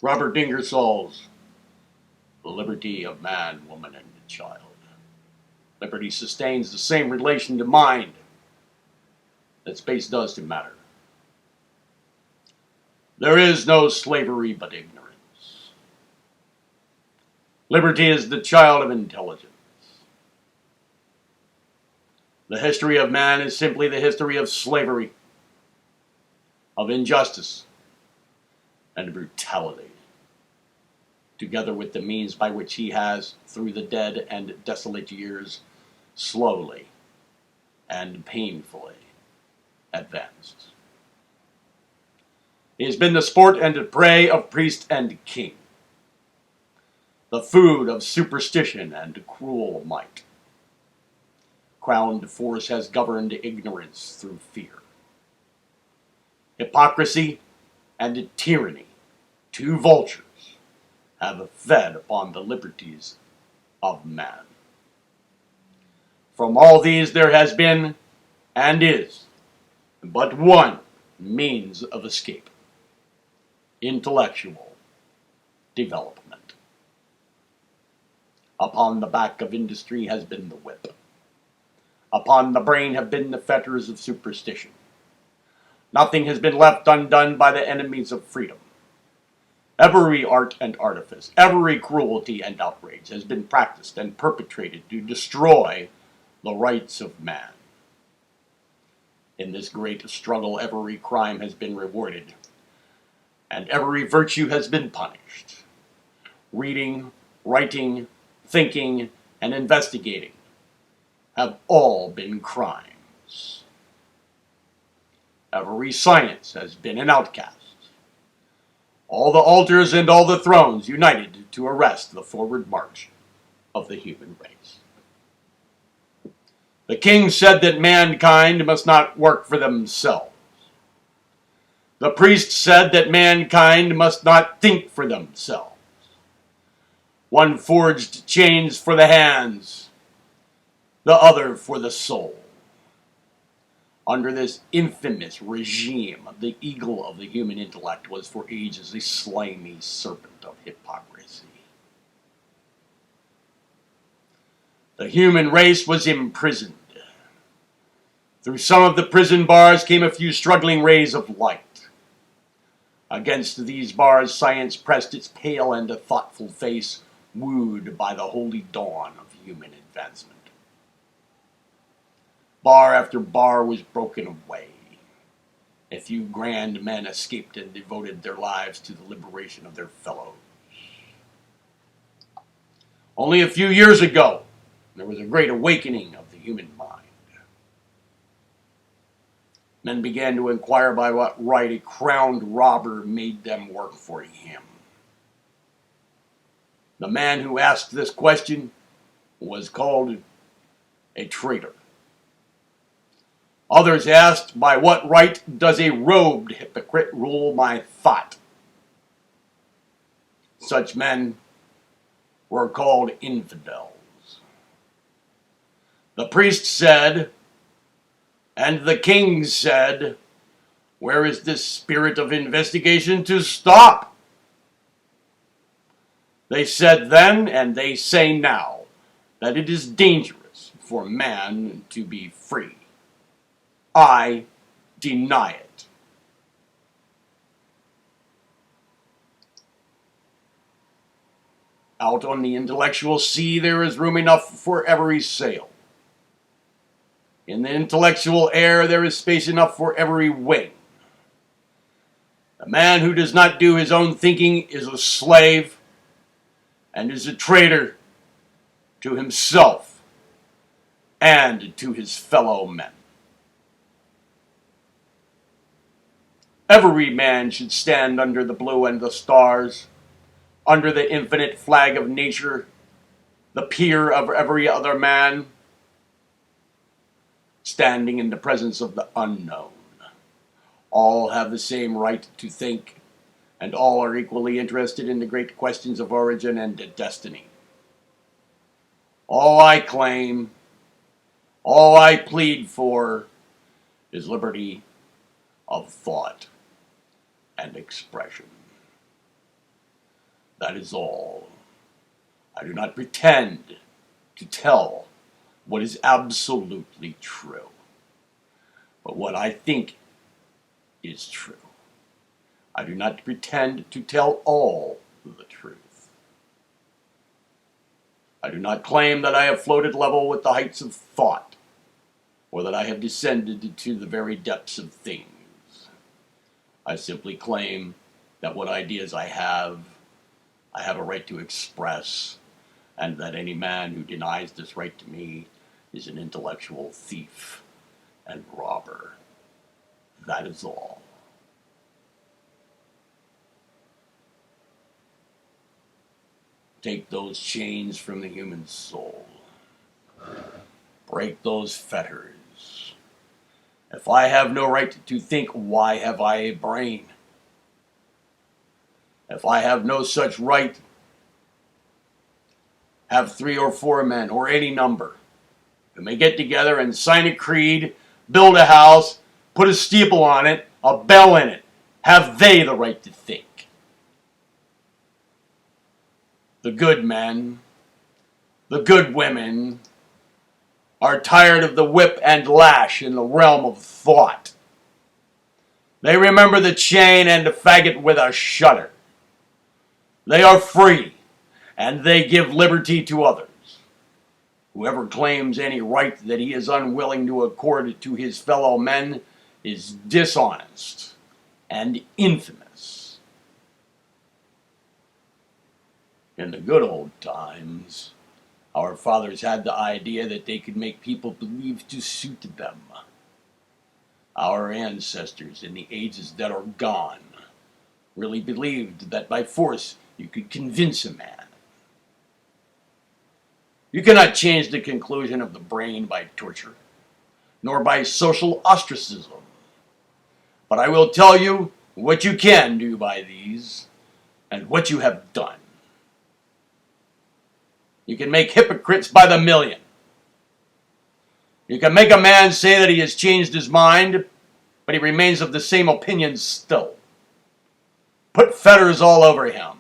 Robert Ingersoll's The Liberty of Man, Woman, and Child. Liberty sustains the same relation to mind that space does to matter. There is no slavery but ignorance. Liberty is the child of intelligence. The history of man is simply the history of slavery, of injustice, and brutality, together with the means by which he has, through the dead and desolate years, slowly and painfully advanced. He has been the sport and prey of priest and king, the food of superstition and cruel might. Crowned force has governed ignorance through fear. Hypocrisy and tyranny, two vultures, have fed upon the liberties of man. From all these there has been, and is, but one means of escape: intellectual development. Upon the back of industry has been the whip. Upon the brain have been the fetters of superstition. Nothing has been left undone by the enemies of freedom. Every art and artifice, every cruelty and outrage has been practiced and perpetrated to destroy the rights of man. In this great struggle, every crime has been rewarded, and every virtue has been punished. Reading, writing, thinking, and investigating have all been crimes. Every science has been an outcast. All the altars and all the thrones united to arrest the forward march of the human race. The king said that mankind must not work for themselves. The priest said that mankind must not think for themselves. One forged chains for the hands, the other for the soul. Under this infamous regime, the eagle of the human intellect was for ages a slimy serpent of hypocrisy. The human race was imprisoned. Through some of the prison bars came a few struggling rays of light. Against these bars, science pressed its pale and thoughtful face, wooed by the holy dawn of human advancement. Bar after bar was broken away. A few grand men escaped and devoted their lives to the liberation of their fellows. Only a few years ago, there was a great awakening of the human mind. Men began to inquire by what right a crowned robber made them work for him. The man who asked this question was called a traitor. Others asked, by what right does a robed hypocrite rule my thought? Such men were called infidels. The priest said, and the king said, where is this spirit of investigation to stop? They said then, and they say now, that it is dangerous for man to be free. I deny it. Out on the intellectual sea there is room enough for every sail. In the intellectual air there is space enough for every wing. The man who does not do his own thinking is a slave and is a traitor to himself and to his fellow men. Every man should stand under the blue and the stars, under the infinite flag of nature, the peer of every other man, standing in the presence of the unknown. All have the same right to think, and all are equally interested in the great questions of origin and destiny. All I claim, all I plead for, is liberty of thought and expression. That is all. I do not pretend to tell what is absolutely true, but what I think is true. I do not pretend to tell all the truth. I do not claim that I have floated level with the heights of thought, or that I have descended to the very depths of things. I simply claim that what ideas I have a right to express, and that any man who denies this right to me is an intellectual thief and robber. That is all. Take those chains from the human soul. Break those fetters. If I have no right to think, why have I a brain? If I have no such right, have 3 or 4 men, or any number, who may get together and sign a creed, build a house, put a steeple on it, a bell in it. Have they the right to think? The good men, the good women, are tired of the whip and lash in the realm of thought. They remember the chain and the faggot with a shudder. They are free, and they give liberty to others. Whoever claims any right that he is unwilling to accord to his fellow men is dishonest and infamous. In the good old times, our fathers had the idea that they could make people believe to suit them. Our ancestors in the ages that are gone really believed that by force you could convince a man. You cannot change the conclusion of the brain by torture, nor by social ostracism. But I will tell you what you can do by these, and what you have done. You can make hypocrites by the million. You can make a man say that he has changed his mind, but he remains of the same opinion still. Put fetters all over him.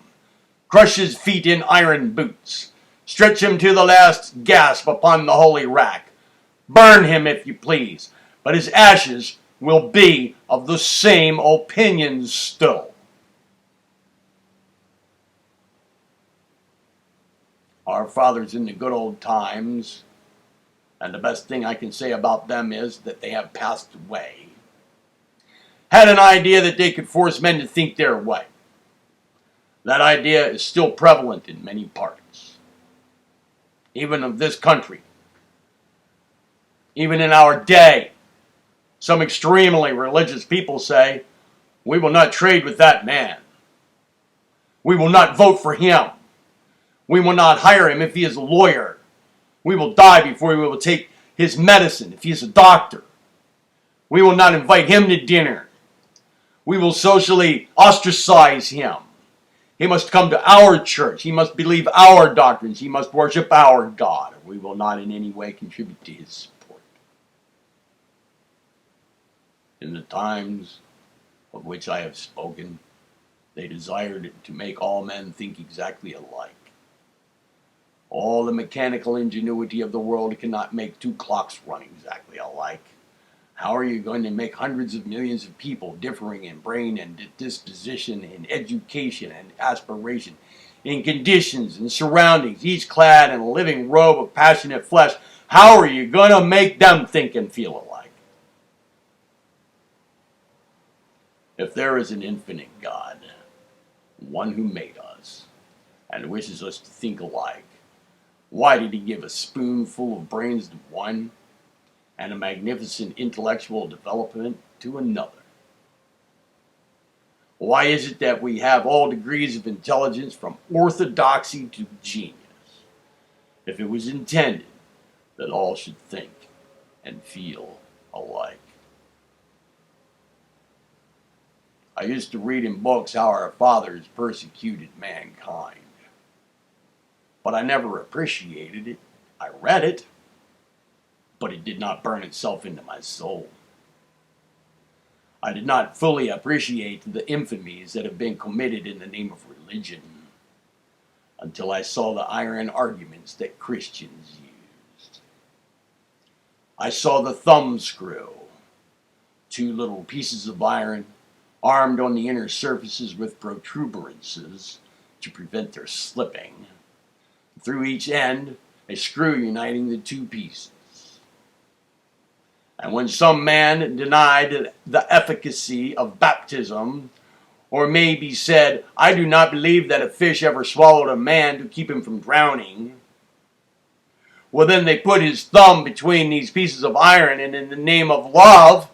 Crush his feet in iron boots. Stretch him to the last gasp upon the holy rack. Burn him if you please, but his ashes will be of the same opinion still. Our fathers in the good old times, and the best thing I can say about them is that they have passed away, had an idea that they could force men to think their way. That idea is still prevalent in many parts, even of this country. Even in our day, some extremely religious people say, we will not trade with that man. We will not vote for him. We will not hire him if he is a lawyer. We will die before we will take his medicine if he is a doctor. We will not invite him to dinner. We will socially ostracize him. He must come to our church. He must believe our doctrines. He must worship our God. We will not in any way contribute to his support. In the times of which I have spoken, they desired to make all men think exactly alike. All the mechanical ingenuity of the world cannot make 2 clocks run exactly alike. How are you going to make hundreds of millions of people differing in brain and disposition, in education and aspiration, in conditions and surroundings, each clad in a living robe of passionate flesh? How are you going to make them think and feel alike? If there is an infinite God, one who made us, and wishes us to think alike, why did he give a spoonful of brains to one, and a magnificent intellectual development to another? Why is it that we have all degrees of intelligence from orthodoxy to genius, if it was intended that all should think and feel alike? I used to read in books how our fathers persecuted mankind, but I never appreciated it. I read it, but it did not burn itself into my soul. I did not fully appreciate the infamies that have been committed in the name of religion. until I saw the iron arguments that Christians used. I saw the thumb screw, two little pieces of iron armed on the inner surfaces with protuberances to prevent their slipping. Through each end, a screw uniting the two pieces. And when some man denied the efficacy of baptism, or maybe said, I do not believe that a fish ever swallowed a man to keep him from drowning, well, then they put his thumb between these pieces of iron, and in the name of love,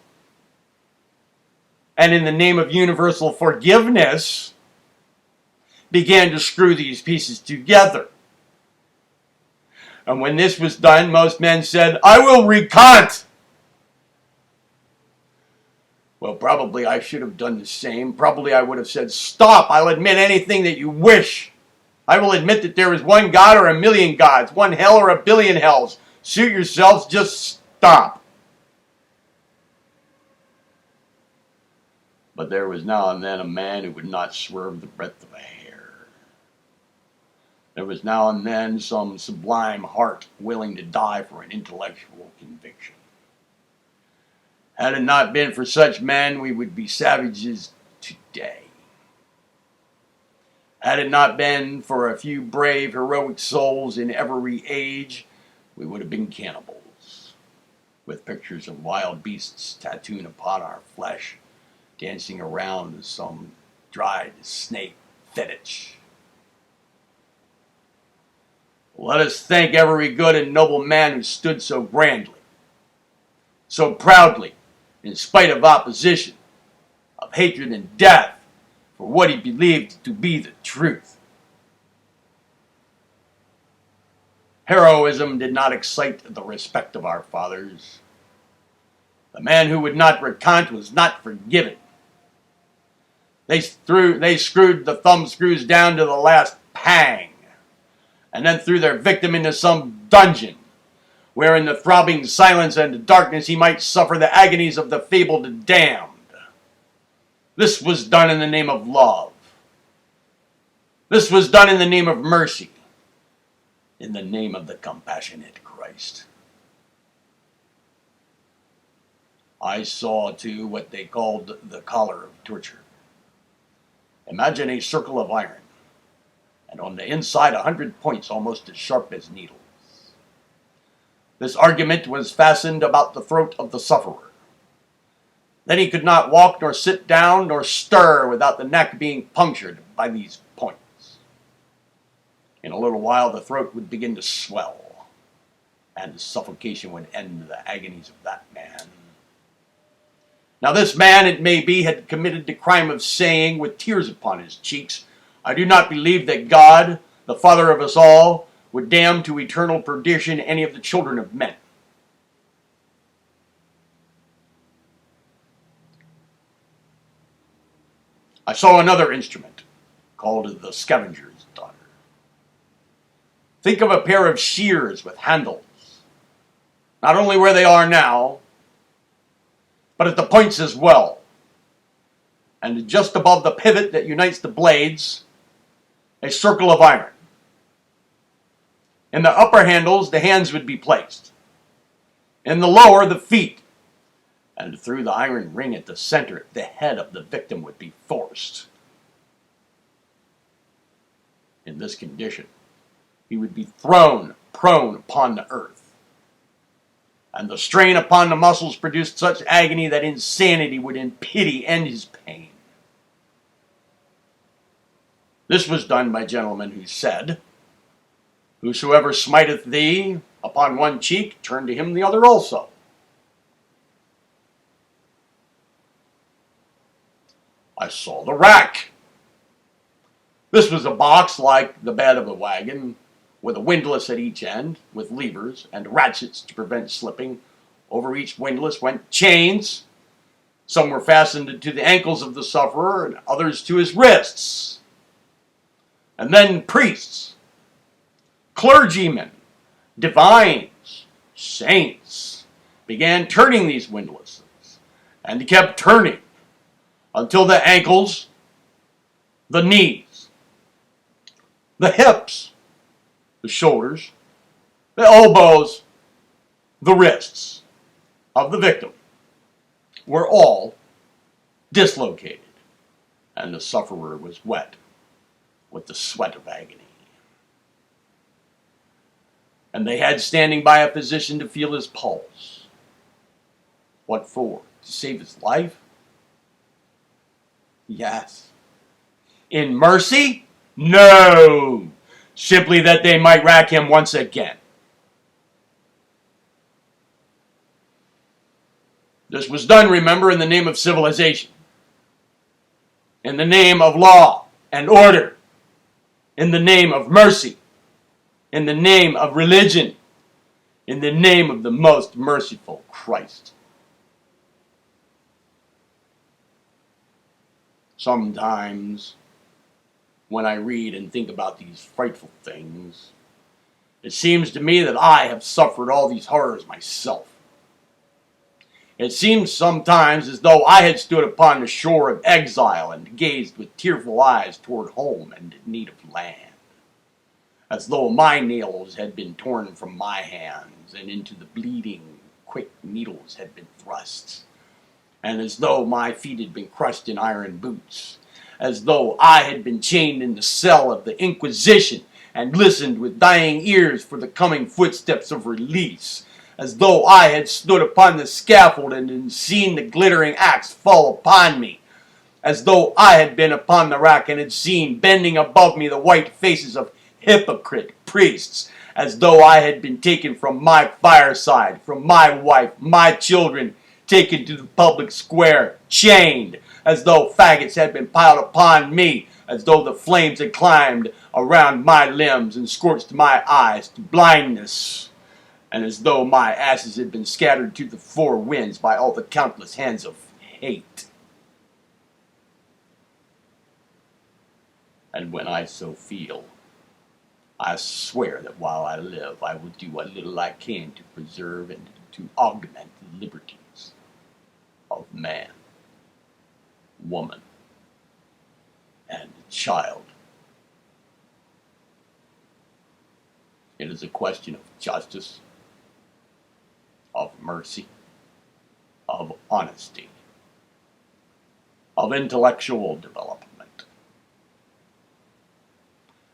and in the name of universal forgiveness, began to screw these pieces together. And when this was done, most men said, I will recant. Well, probably I should have done the same. Probably I would have said, stop, I'll admit anything that you wish. I will admit that there is one God or a million gods, one hell or a billion hells. Suit yourselves, just stop. But there was now and then a man who would not swerve the breadth of a hair. There was now and then some sublime heart willing to die for an intellectual conviction. Had it not been for such men, we would be savages today. Had it not been for a few brave, heroic souls in every age, we would have been cannibals, with pictures of wild beasts tattooed upon our flesh, dancing around as some dried snake fetish. Let us thank every good and noble man who stood so grandly, so proudly, in spite of opposition, of hatred and death, for what he believed to be the truth. Heroism did not excite the respect of our fathers. The man who would not recant was not forgiven. They screwed the thumb screws down to the last pang, and then threw their victim into some dungeon, where in the throbbing silence and darkness he might suffer the agonies of the fabled damned. This was done in the name of love. This was done in the name of mercy, in the name of the compassionate Christ. I saw, too, what they called the collar of torture. Imagine a circle of iron, and on the inside 100 points almost as sharp as needles. This argument was fastened about the throat of the sufferer. Then he could not walk, nor sit down, nor stir without the neck being punctured by these points. In a little while the throat would begin to swell, and suffocation would end the agonies of that man. Now this man, it may be, had committed the crime of saying, with tears upon his cheeks, I do not believe that God, the Father of us all, would damn to eternal perdition any of the children of men. I saw another instrument, called the scavenger's daughter. Think of a pair of shears with handles, not only where they are now, but at the points as well, and just above the pivot that unites the blades, a circle of iron. In the upper handles, the hands would be placed. In the lower, the feet. And through the iron ring at the center, the head of the victim would be forced. In this condition, he would be thrown prone upon the earth. And the strain upon the muscles produced such agony that insanity would in pity end his pain. This was done by gentlemen who said, Whosoever smiteth thee upon one cheek, turn to him the other also. I saw the rack. This was a box like the bed of a wagon, with a windlass at each end, with levers and ratchets to prevent slipping. Over each windlass went chains. Some were fastened to the ankles of the sufferer, and others to his wrists. And then priests, clergymen, divines, saints began turning these windlasses, and kept turning until the ankles, the knees, the hips, the shoulders, the elbows, the wrists of the victim were all dislocated, and the sufferer was wet with the sweat of agony. And they had standing by a physician to feel his pulse. What for? To save his life? Yes. In mercy? No. Simply that they might rack him once again. This was done, remember, in the name of civilization, in the name of law and order, in the name of mercy, in the name of religion, in the name of the most merciful Christ. Sometimes, when I read and think about these frightful things, it seems to me that I have suffered all these horrors myself. It seems sometimes as though I had stood upon the shore of exile and gazed with tearful eyes toward home and native land, as though my nails had been torn from my hands and into the bleeding, quick needles had been thrust, and as though my feet had been crushed in iron boots, as though I had been chained in the cell of the Inquisition and listened with dying ears for the coming footsteps of release, as though I had stood upon the scaffold and had seen the glittering axe fall upon me, as though I had been upon the rack and had seen bending above me the white faces of hypocrite priests, as though I had been taken from my fireside, from my wife, my children, taken to the public square, chained, as though faggots had been piled upon me, as though the flames had climbed around my limbs and scorched my eyes to blindness, and as though my ashes had been scattered to the four winds by all the countless hands of hate. And when I so feel, I swear that while I live, I will do what little I can to preserve and to augment the liberties of man, woman, and child. It is a question of justice, of mercy, of honesty, of intellectual development.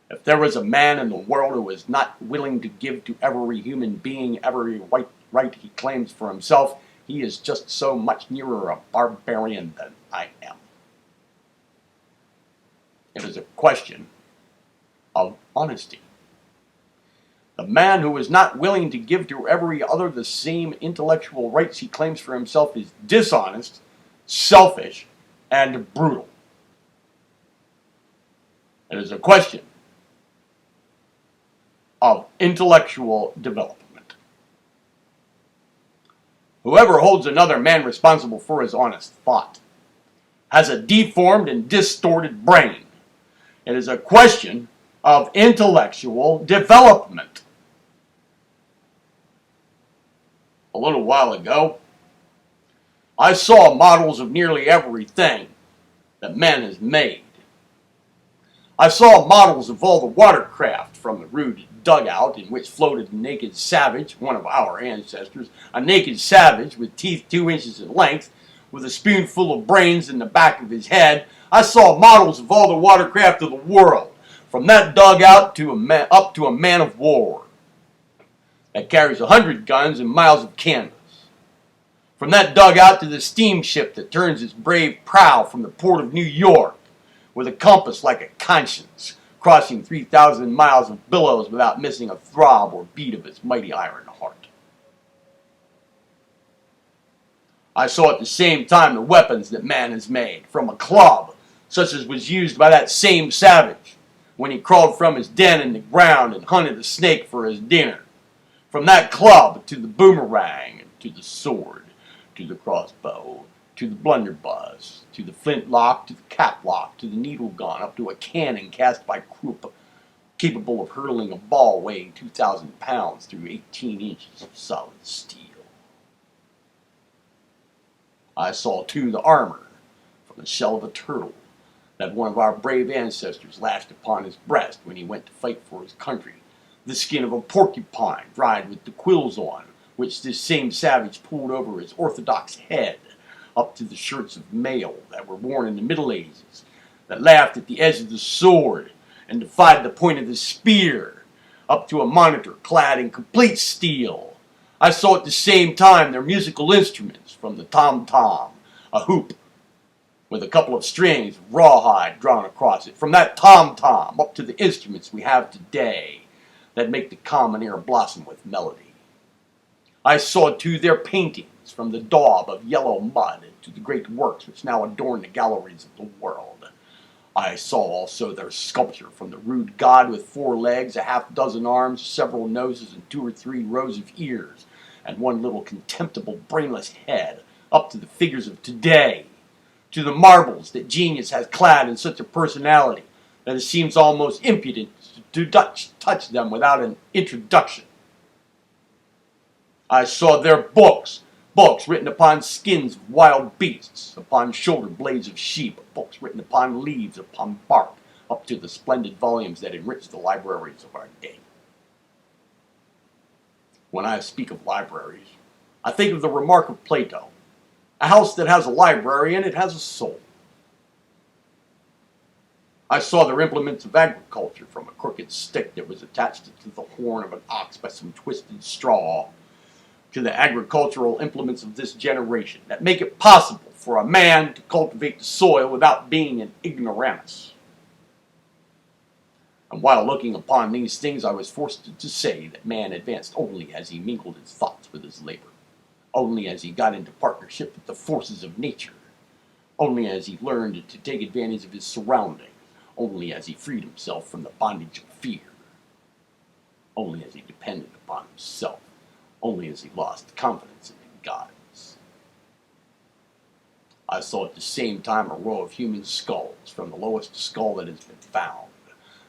If there was a man in the world who was not willing to give to every human being every right he claims for himself, he is just so much nearer a barbarian than I am. It is a question of honesty. The man who is not willing to give to every other the same intellectual rights he claims for himself is dishonest, selfish, and brutal. It is a question of intellectual development. Whoever holds another man responsible for his honest thought has a deformed and distorted brain. It is a question of intellectual development. A little while ago, I saw models of nearly everything that man has made. I saw models of all the watercraft, from the rude dugout in which floated a naked savage, one of our ancestors, a naked savage with teeth 2 inches in length, with a spoonful of brains in the back of his head. I saw models of all the watercraft of the world, from that dugout to up to a man of war that carries 100 guns and miles of canvas. From that dugout to the steamship that turns its brave prow from the port of New York, with a compass like a conscience, crossing 3,000 miles of billows without missing a throb or beat of its mighty iron heart. I saw at the same time the weapons that man has made, from a club, such as was used by that same savage when he crawled from his den in the ground and hunted a snake for his dinner. From that club to the boomerang, and to the sword, to the crossbow, to the blunderbuss, to the flintlock, to the caplock, to the needle gun, up to a cannon cast by Krupp, capable of hurling a ball weighing 2,000 pounds through 18 inches of solid steel. I saw, too, the armor, from the shell of a turtle, that one of our brave ancestors lashed upon his breast when he went to fight for his country, the skin of a porcupine dried with the quills on, which this same savage pulled over his orthodox head, up to the shirts of mail that were worn in the Middle Ages, that laughed at the edge of the sword and defied the point of the spear, up to a monitor clad in complete steel. I saw at the same time their musical instruments, from the tom-tom, a hoop with a couple of strings of rawhide drawn across it, from that tom-tom up to the instruments we have today that make the common air blossom with melody. I saw too their paintings, from the daub of yellow mud to the great works which now adorn the galleries of the world. I saw also their sculpture, from the rude god with 4 legs, a half-dozen arms, several noses, and 2 or 3 rows of ears, and one little contemptible brainless head, up to the figures of today, to the marbles that genius has clad in such a personality that it seems almost impudent to touch them without an introduction. I saw their books written upon skins of wild beasts, upon shoulder blades of sheep, books written upon leaves, upon bark, up to the splendid volumes that enrich the libraries of our day. When I speak of libraries, I think of the remark of Plato: a house that has a library in it has a soul. I saw their implements of agriculture, from a crooked stick that was attached to the horn of an ox by some twisted straw, to the agricultural implements of this generation that make it possible for a man to cultivate the soil without being an ignoramus. And while looking upon these things, I was forced to say that man advanced only as he mingled his thoughts with his labor, only as he got into partnership with the forces of nature, only as he learned to take advantage of his surroundings, only as he freed himself from the bondage of fear, only as he depended upon himself, only as he lost confidence in the gods. I saw at the same time a row of human skulls, from the lowest skull that has been found,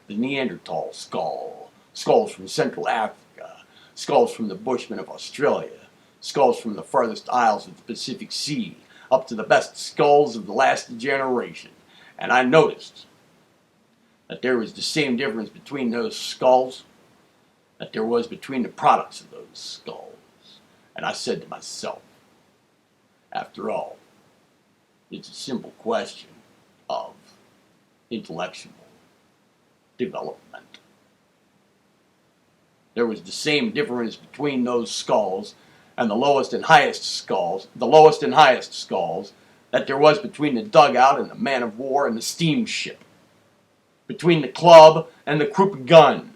the Neanderthal skull, skulls from Central Africa, skulls from the Bushmen of Australia, skulls from the farthest isles of the Pacific Sea, up to the best skulls of the last generation. And I noticed that there was the same difference between those skulls that there was between the products of those skulls. And I said to myself, after all, it's a simple question of intellectual development. There was the same difference between those skulls and the lowest and highest skulls, that there was between the dugout and the man of war and the steamship, between the club and the Krupp gun,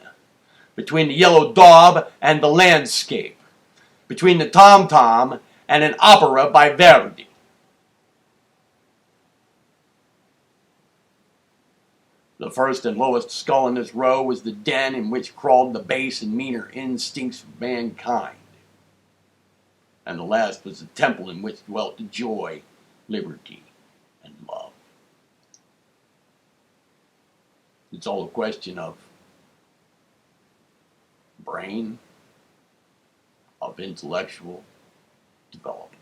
between the yellow daub and the landscape, between the tom-tom and an opera by Verdi. The first and lowest skull in this row was the den in which crawled the base and meaner instincts of mankind. And the last was the temple in which dwelt the joy, liberty, and love. It's all a question of brain, of intellectual development.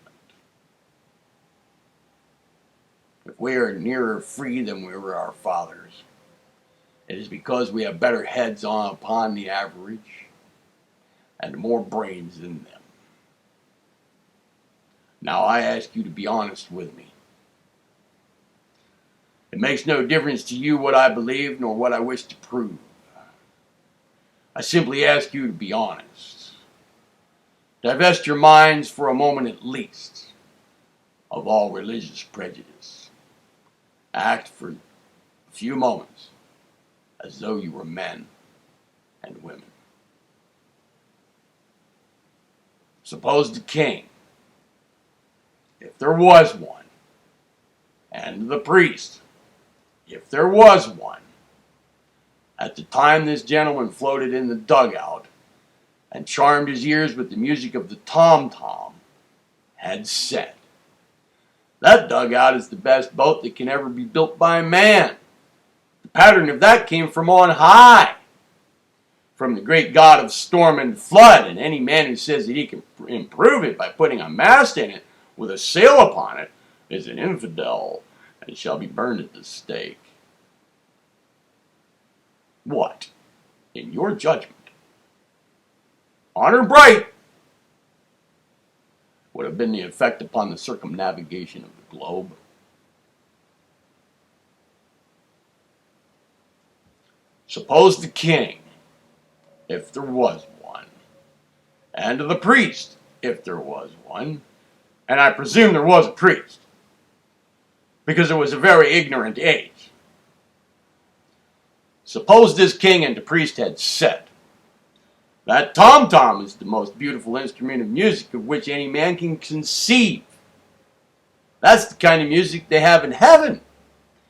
If we are nearer free than we were our fathers, it is because we have better heads upon the average and more brains in them. Now I ask you to be honest with me. It makes no difference to you what I believe nor what I wish to prove. I simply ask you to be honest. Divest your minds for a moment at least of all religious prejudice. Act for a few moments as though you were men and women. Suppose the king, if there was one, and the priest, if there was one, at the time this gentleman floated in the dugout and charmed his ears with the music of the tom-tom, had said, "That dugout is the best boat that can ever be built by man. The pattern of that came from on high, from the great God of storm and flood, and any man who says that he can improve it by putting a mast in it with a sail upon it is an infidel and shall be burned at the stake." your judgment, honor bright, would have been the effect upon the circumnavigation of the globe? Suppose the king, if there was one, and the priest, if there was one, and I presume there was a priest, because it was a very ignorant age. Suppose this king and the priest had said, that tom-tom is the most beautiful instrument of music of which any man can conceive. That's the kind of music they have in heaven.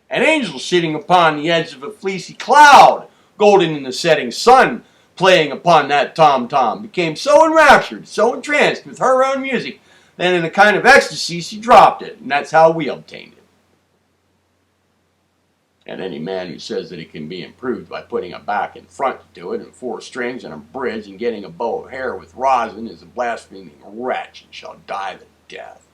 An angel sitting upon the edge of a fleecy cloud, golden in the setting sun, playing upon that tom-tom, became so enraptured, so entranced with her own music, that in a kind of ecstasy she dropped it, and that's how we obtained it. And any man who says that it can be improved by putting a back and front to it, and 4 strings and a bridge, and getting a bow of hair with rosin, is a blaspheming wretch, and shall die the death.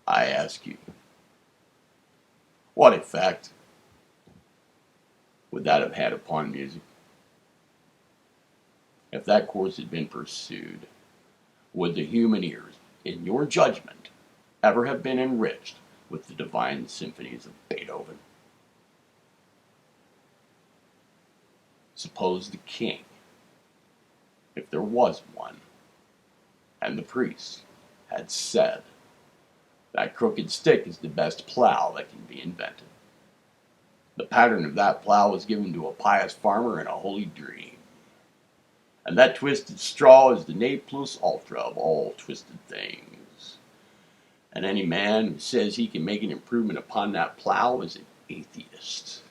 I ask you, what effect would that have had upon music? If that course had been pursued, would the human ears, in your judgment, ever have been enriched with the divine symphonies of Beethoven? Suppose the king, if there was one, and the priest had said, that crooked stick is the best plow that can be invented. The pattern of that plow was given to a pious farmer in a holy dream. And that twisted straw is the ne plus ultra of all twisted things. And any man who says he can make an improvement upon that plow is an atheist.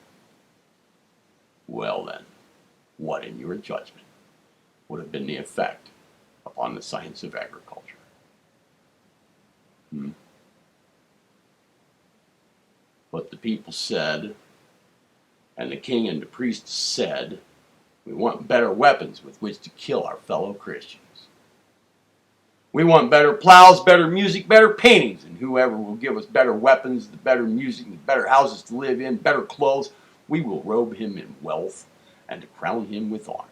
Well then, what in your judgment would have been the effect upon the science of agriculture? But the people said, and the king and the priests said, we want better weapons with which to kill our fellow Christians. We want better plows, better music, better paintings, and whoever will give us better weapons, the better music, the better houses to live in, better clothes, we will robe him in wealth and to crown him with honor.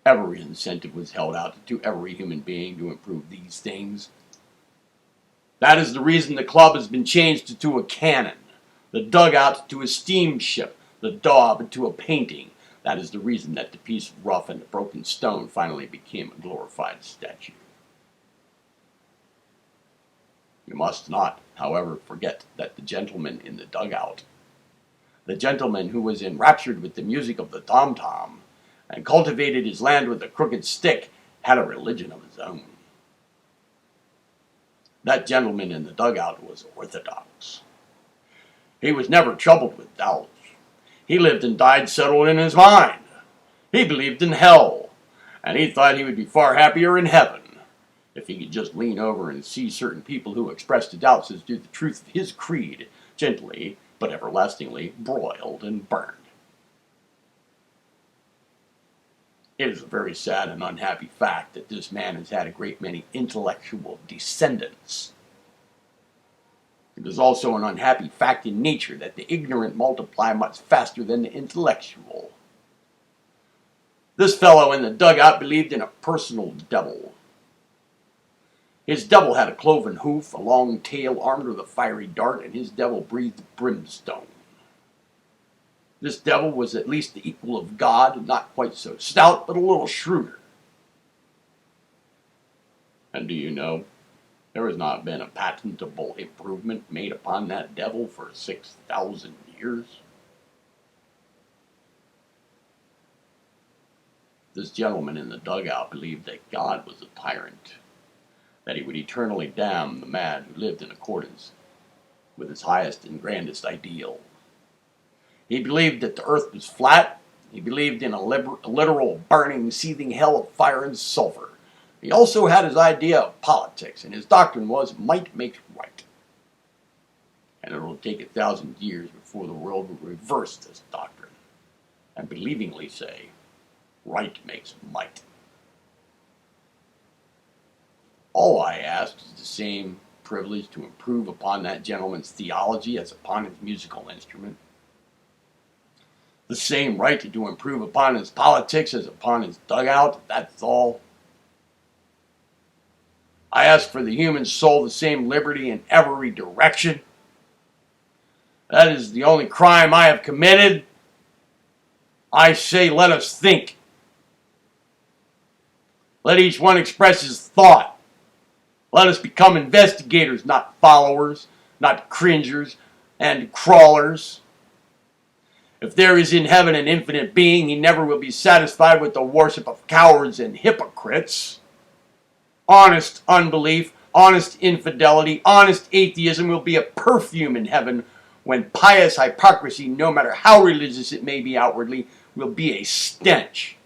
Every incentive was held out to every human being to improve these things. That is the reason the club has been changed to a cannon, the dugout to a steamship, the daub to a painting. That is the reason that the piece of rough and the broken stone finally became a glorified statue. You must not, however, forget that the gentleman in the dugout, the gentleman who was enraptured with the music of the tom-tom and cultivated his land with a crooked stick, had a religion of his own. That gentleman in the dugout was orthodox. He was never troubled with doubts. He lived and died settled in his mind. He believed in hell, and he thought he would be far happier in heaven if he could just lean over and see certain people who expressed doubts as to the truth of his creed gently but everlastingly broiled and burned. It is a very sad and unhappy fact that this man has had a great many intellectual descendants. It is also an unhappy fact in nature that the ignorant multiply much faster than the intellectual. This fellow in the dugout believed in a personal devil. His devil had a cloven hoof, a long tail armed with a fiery dart, and his devil breathed brimstone. This devil was at least the equal of God, not quite so stout, but a little shrewder. And do you know, there has not been a patentable improvement made upon that devil for 6,000 years. This gentleman in the dugout believed that God was a tyrant, that he would eternally damn the man who lived in accordance with his highest and grandest ideal. He believed that the earth was flat. He believed in a literal burning, seething hell of fire and sulfur. He also had his idea of politics, and his doctrine was might makes right. And it will take 1,000 years before the world will reverse this doctrine and believingly say, right makes might. All I ask is the same privilege to improve upon that gentleman's theology as upon his musical instrument, the same right to improve upon his politics as upon his dugout, that's all. I ask for the human soul the same liberty in every direction. That is the only crime I have committed. I say, let us think. Let each one express his thought. Let us become investigators, not followers, not cringers and crawlers. If there is in heaven an infinite being, he never will be satisfied with the worship of cowards and hypocrites. Honest unbelief, honest infidelity, honest atheism will be a perfume in heaven, when pious hypocrisy, no matter how religious it may be outwardly, will be a stench.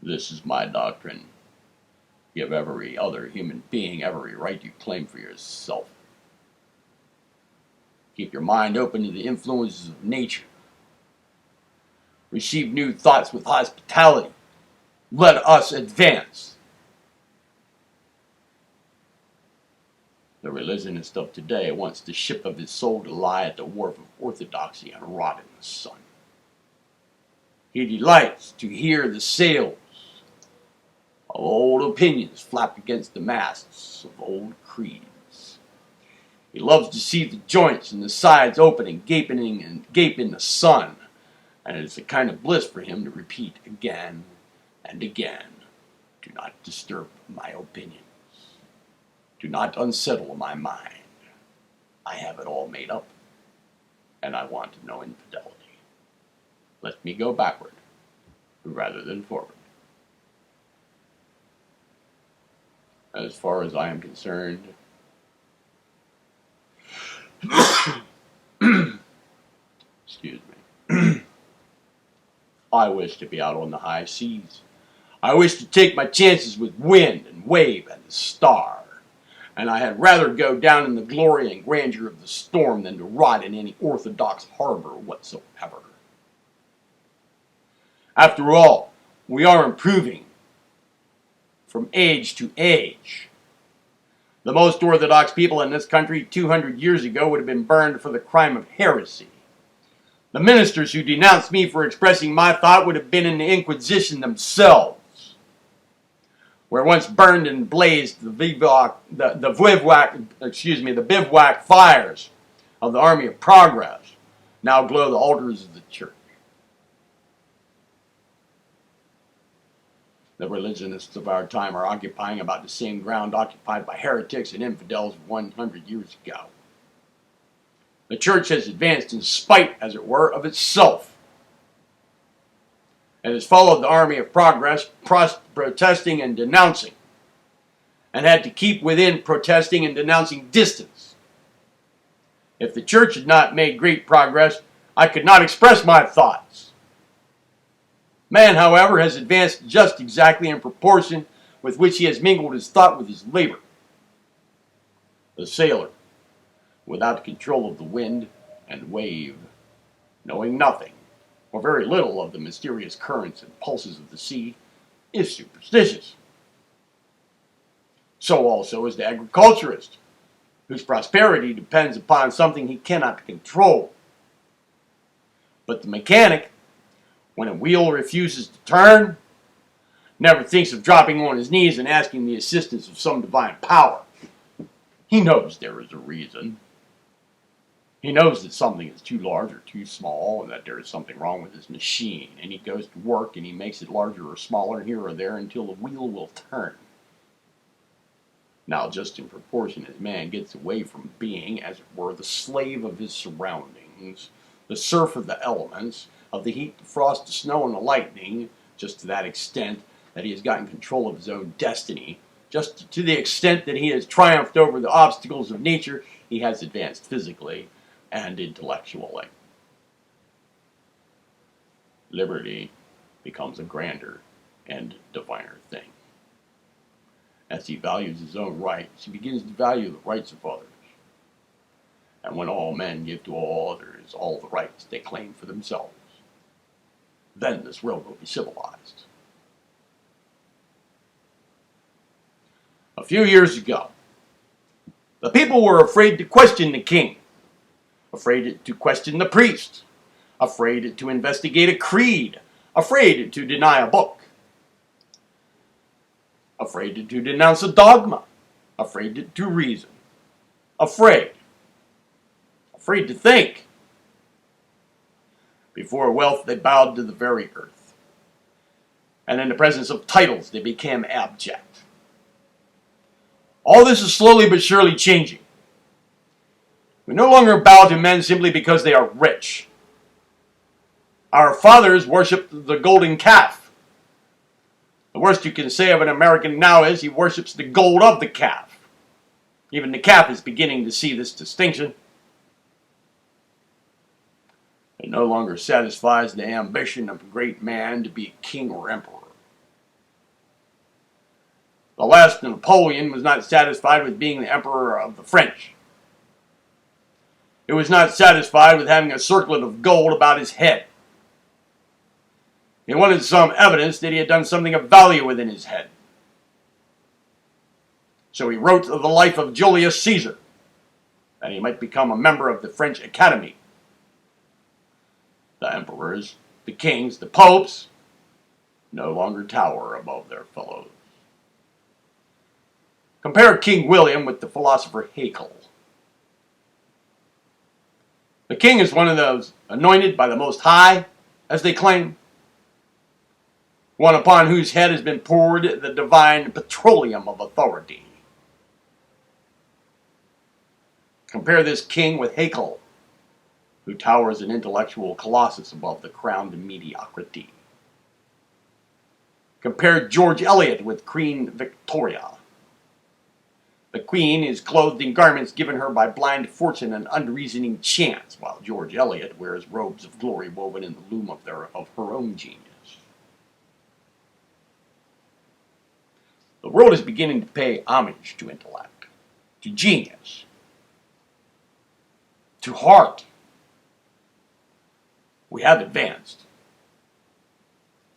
This is my doctrine. Give every other human being every right you claim for yourself. Keep your mind open to the influences of nature. Receive new thoughts with hospitality. Let us advance. The religionist of today wants the ship of his soul to lie at the wharf of orthodoxy and rot in the sun. He delights to hear the sails of old opinions flap against the masts of old creeds. He loves to see the joints and the sides opening, gaping and gape in the sun, and it is a kind of bliss for him to repeat again and again, do not disturb my opinions. Do not unsettle my mind. I have it all made up, and I want no infidelity. Let me go backward rather than forward. As far as I am concerned, excuse me, I wish to be out on the high seas. I wish to take my chances with wind and wave and the star. And I had rather go down in the glory and grandeur of the storm than to rot in any orthodox harbor whatsoever. After all, we are improving from age to age. The most orthodox people in this country 200 years ago would have been burned for the crime of heresy. The ministers who denounced me for expressing my thought would have been in the Inquisition themselves, where once burned and blazed the bivouac fires of the Army of Progress, now glow the altars of the church. The religionists of our time are occupying about the same ground occupied by heretics and infidels 100 years ago. The church has advanced in spite, as it were, of itself. It has followed the Army of Progress, protesting and denouncing, and had to keep within protesting and denouncing distance. If the church had not made great progress, I could not express my thoughts. Man, however, has advanced just exactly in proportion with which he has mingled his thought with his labor. The sailor, without control of the wind and wave, knowing nothing, or very little, of the mysterious currents and pulses of the sea, is superstitious. So also is the agriculturist, whose prosperity depends upon something he cannot control. But the mechanic, when a wheel refuses to turn, never thinks of dropping on his knees and asking the assistance of some divine power. He knows there is a reason. He knows that something is too large or too small, and that there is something wrong with his machine, and he goes to work and he makes it larger or smaller here or there until the wheel will turn. Now, just in proportion as man gets away from being, as it were, the slave of his surroundings, the serf of the elements, of the heat, the frost, the snow, and the lightning, just to that extent that he has gotten control of his own destiny, just to the extent that he has triumphed over the obstacles of nature, he has advanced physically and intellectually. Liberty becomes a grander and diviner thing. As he values his own rights, he begins to value the rights of others. And when all men give to all others all the rights they claim for themselves, then this world will be civilized. A few years ago, the people were afraid to question the king, afraid to question the priest, afraid to investigate a creed, afraid to deny a book, afraid to denounce a dogma, afraid to reason, afraid to think. Before wealth, they bowed to the very earth, and in the presence of titles, they became abject. All this is slowly but surely changing. We no longer bow to men simply because they are rich. Our fathers worshipped the golden calf. The worst you can say of an American now is he worships the gold of the calf. Even the calf is beginning to see this distinction. It no longer satisfies the ambition of a great man to be king or emperor. The last Napoleon was not satisfied with being the emperor of the French. He was not satisfied with having a circlet of gold about his head. He wanted some evidence that he had done something of value within his head. So he wrote the life of Julius Caesar, that he might become a member of the French Academy. The emperors, the kings, the popes no longer tower above their fellows. Compare King William with the philosopher Haeckel. The king is one of those anointed by the Most High, as they claim, one upon whose head has been poured the divine petroleum of authority. Compare this king with Haeckel, who towers an intellectual colossus above the crowned mediocrity. Compare George Eliot with Queen Victoria. The queen is clothed in garments given her by blind fortune and unreasoning chance, while George Eliot wears robes of glory woven in the loom of her own genius. The world is beginning to pay homage to intellect, to genius, to heart. We have advanced.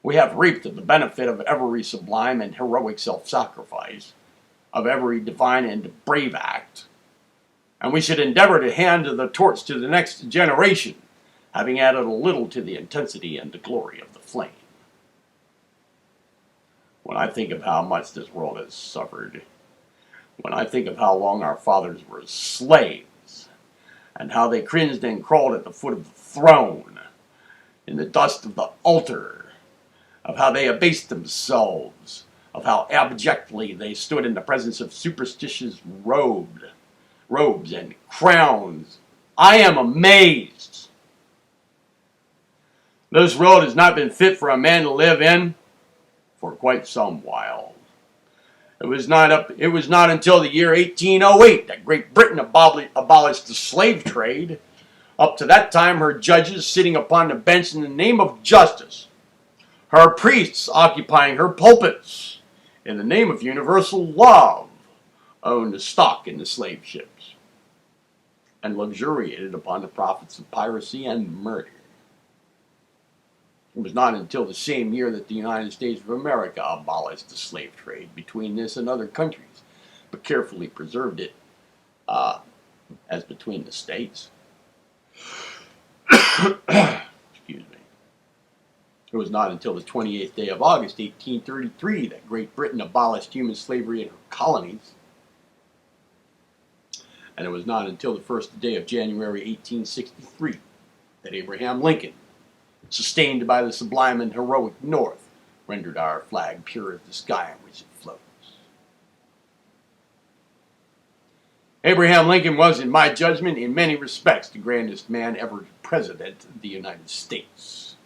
We have reaped the benefit of every sublime and heroic self-sacrifice, of every divine and brave act, and we should endeavor to hand the torch to the next generation, having added a little to the intensity and the glory of the flame. When I think of how much this world has suffered, when I think of how long our fathers were slaves, and how they cringed and crawled at the foot of the throne, in the dust of the altar, of how they abased themselves, of how abjectly they stood in the presence of superstitious robes and crowns, I am amazed. This world has not been fit for a man to live in for quite some while. It was not until the year 1808 that Great Britain abolished the slave trade. Up to that time, her judges sitting upon the bench in the name of justice, her priests occupying her pulpits in the name of universal love, owned stock in the slave ships, and luxuriated upon the profits of piracy and murder. It was not until the same year that the United States of America abolished the slave trade between this and other countries, but carefully preserved it as between the states. Excuse me. It was not until the 28th day of August, 1833, that Great Britain abolished human slavery in her colonies. And it was not until the first day of January, 1863, that Abraham Lincoln, sustained by the sublime and heroic North, rendered our flag pure as the sky on which it floats. Abraham Lincoln was, in my judgment, in many respects, the grandest man ever president of the United States.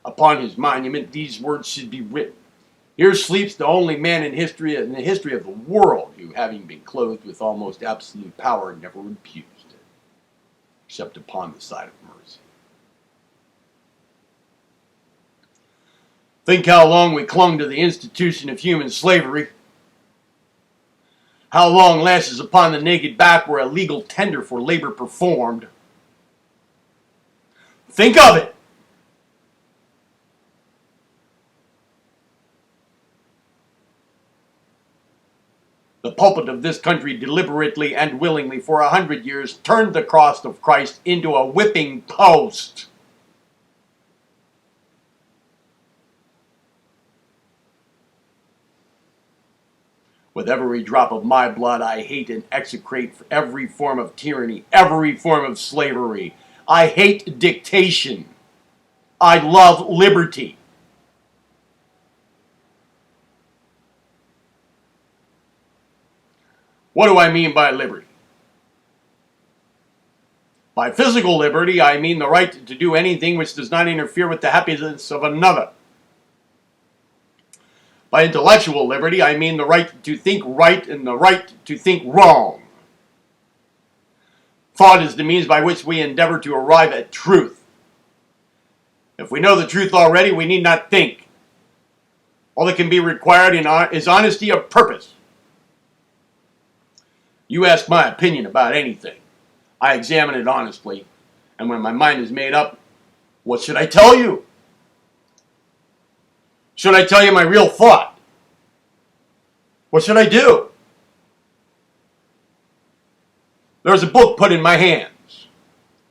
Upon his monument, these words should be written: "Here sleeps the only man in the history of the world who, having been clothed with almost absolute power, never abused it, except upon the side of mercy." Think how long we clung to the institution of human slavery. How long lashes upon the naked back were a legal tender for labor performed. Think of it! The pulpit of this country deliberately and willingly for 100 years turned the cross of Christ into a whipping post. With every drop of my blood, I hate and execrate every form of tyranny, every form of slavery. I hate dictation. I love liberty. What do I mean by liberty? By physical liberty, I mean the right to do anything which does not interfere with the happiness of another. By intellectual liberty, I mean the right to think right and the right to think wrong. Thought is the means by which we endeavor to arrive at truth. If we know the truth already, we need not think. All that can be required is honesty of purpose. You ask my opinion about anything. I examine it honestly, and when my mind is made up, what should I tell you? Should I tell you my real thought? What should I do? There's a book put in my hands.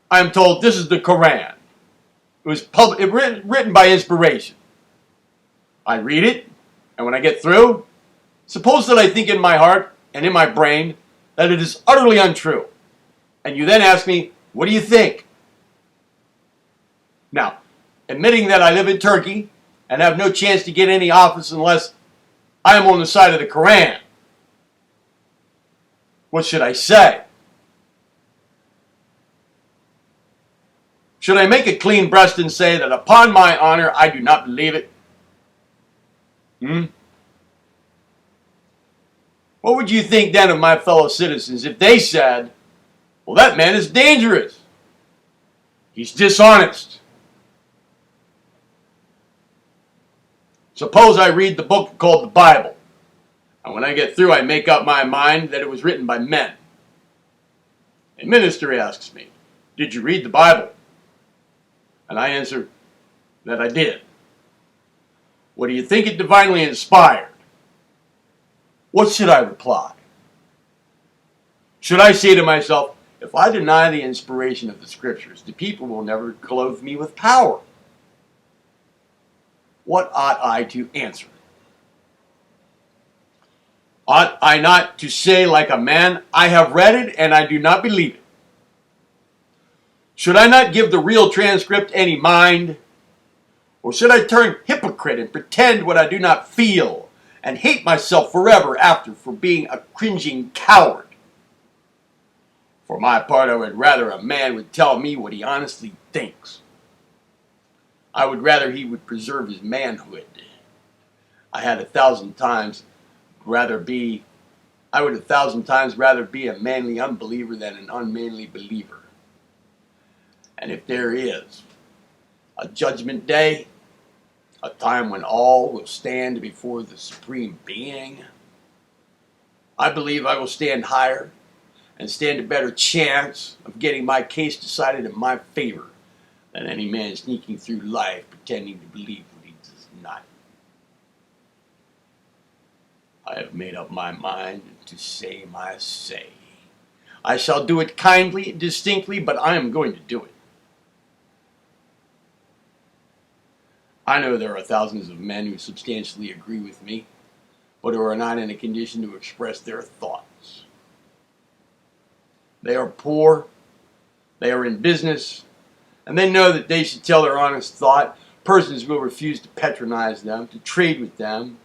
I am told this is the Quran. It was written by inspiration. I read it, and when I get through, suppose that I think in my heart and in my brain that it is utterly untrue. And you then ask me, what do you think? Now, admitting that I live in Turkey and have no chance to get any office unless I am on the side of the Quran, what should I say? Should I make a clean breast and say that upon my honor I do not believe it? What would you think then of my fellow citizens if they said, well, that man is dangerous. He's dishonest. Suppose I read the book called the Bible, and when I get through I make up my mind that it was written by men. A minister asks me, did you read the Bible? And I answer that I did. What do you think it divinely inspired? What should I reply? Should I say to myself, if I deny the inspiration of the scriptures, the people will never clothe me with power? What ought I to answer? Ought I not to say like a man, I have read it and I do not believe it? Should I not give the real transcript any mind? Or should I turn hypocrite and pretend what I do not feel and hate myself forever after for being a cringing coward? For my part, I would rather a man would tell me what he honestly thinks. I would rather he would preserve his manhood. I would 1,000 times rather be a manly unbeliever than an unmanly believer. And if there is a judgment day, a time when all will stand before the Supreme Being, I believe I will stand higher and stand a better chance of getting my case decided in my favor than any man sneaking through life pretending to believe what he does not. I have made up my mind to say my say. I shall do it kindly, distinctly, but I am going to do it. I know there are thousands of men who substantially agree with me, but who are not in a condition to express their thoughts. They are poor, they are in business, and they know that they should tell their honest thought. Persons will refuse to patronize them, to trade with them.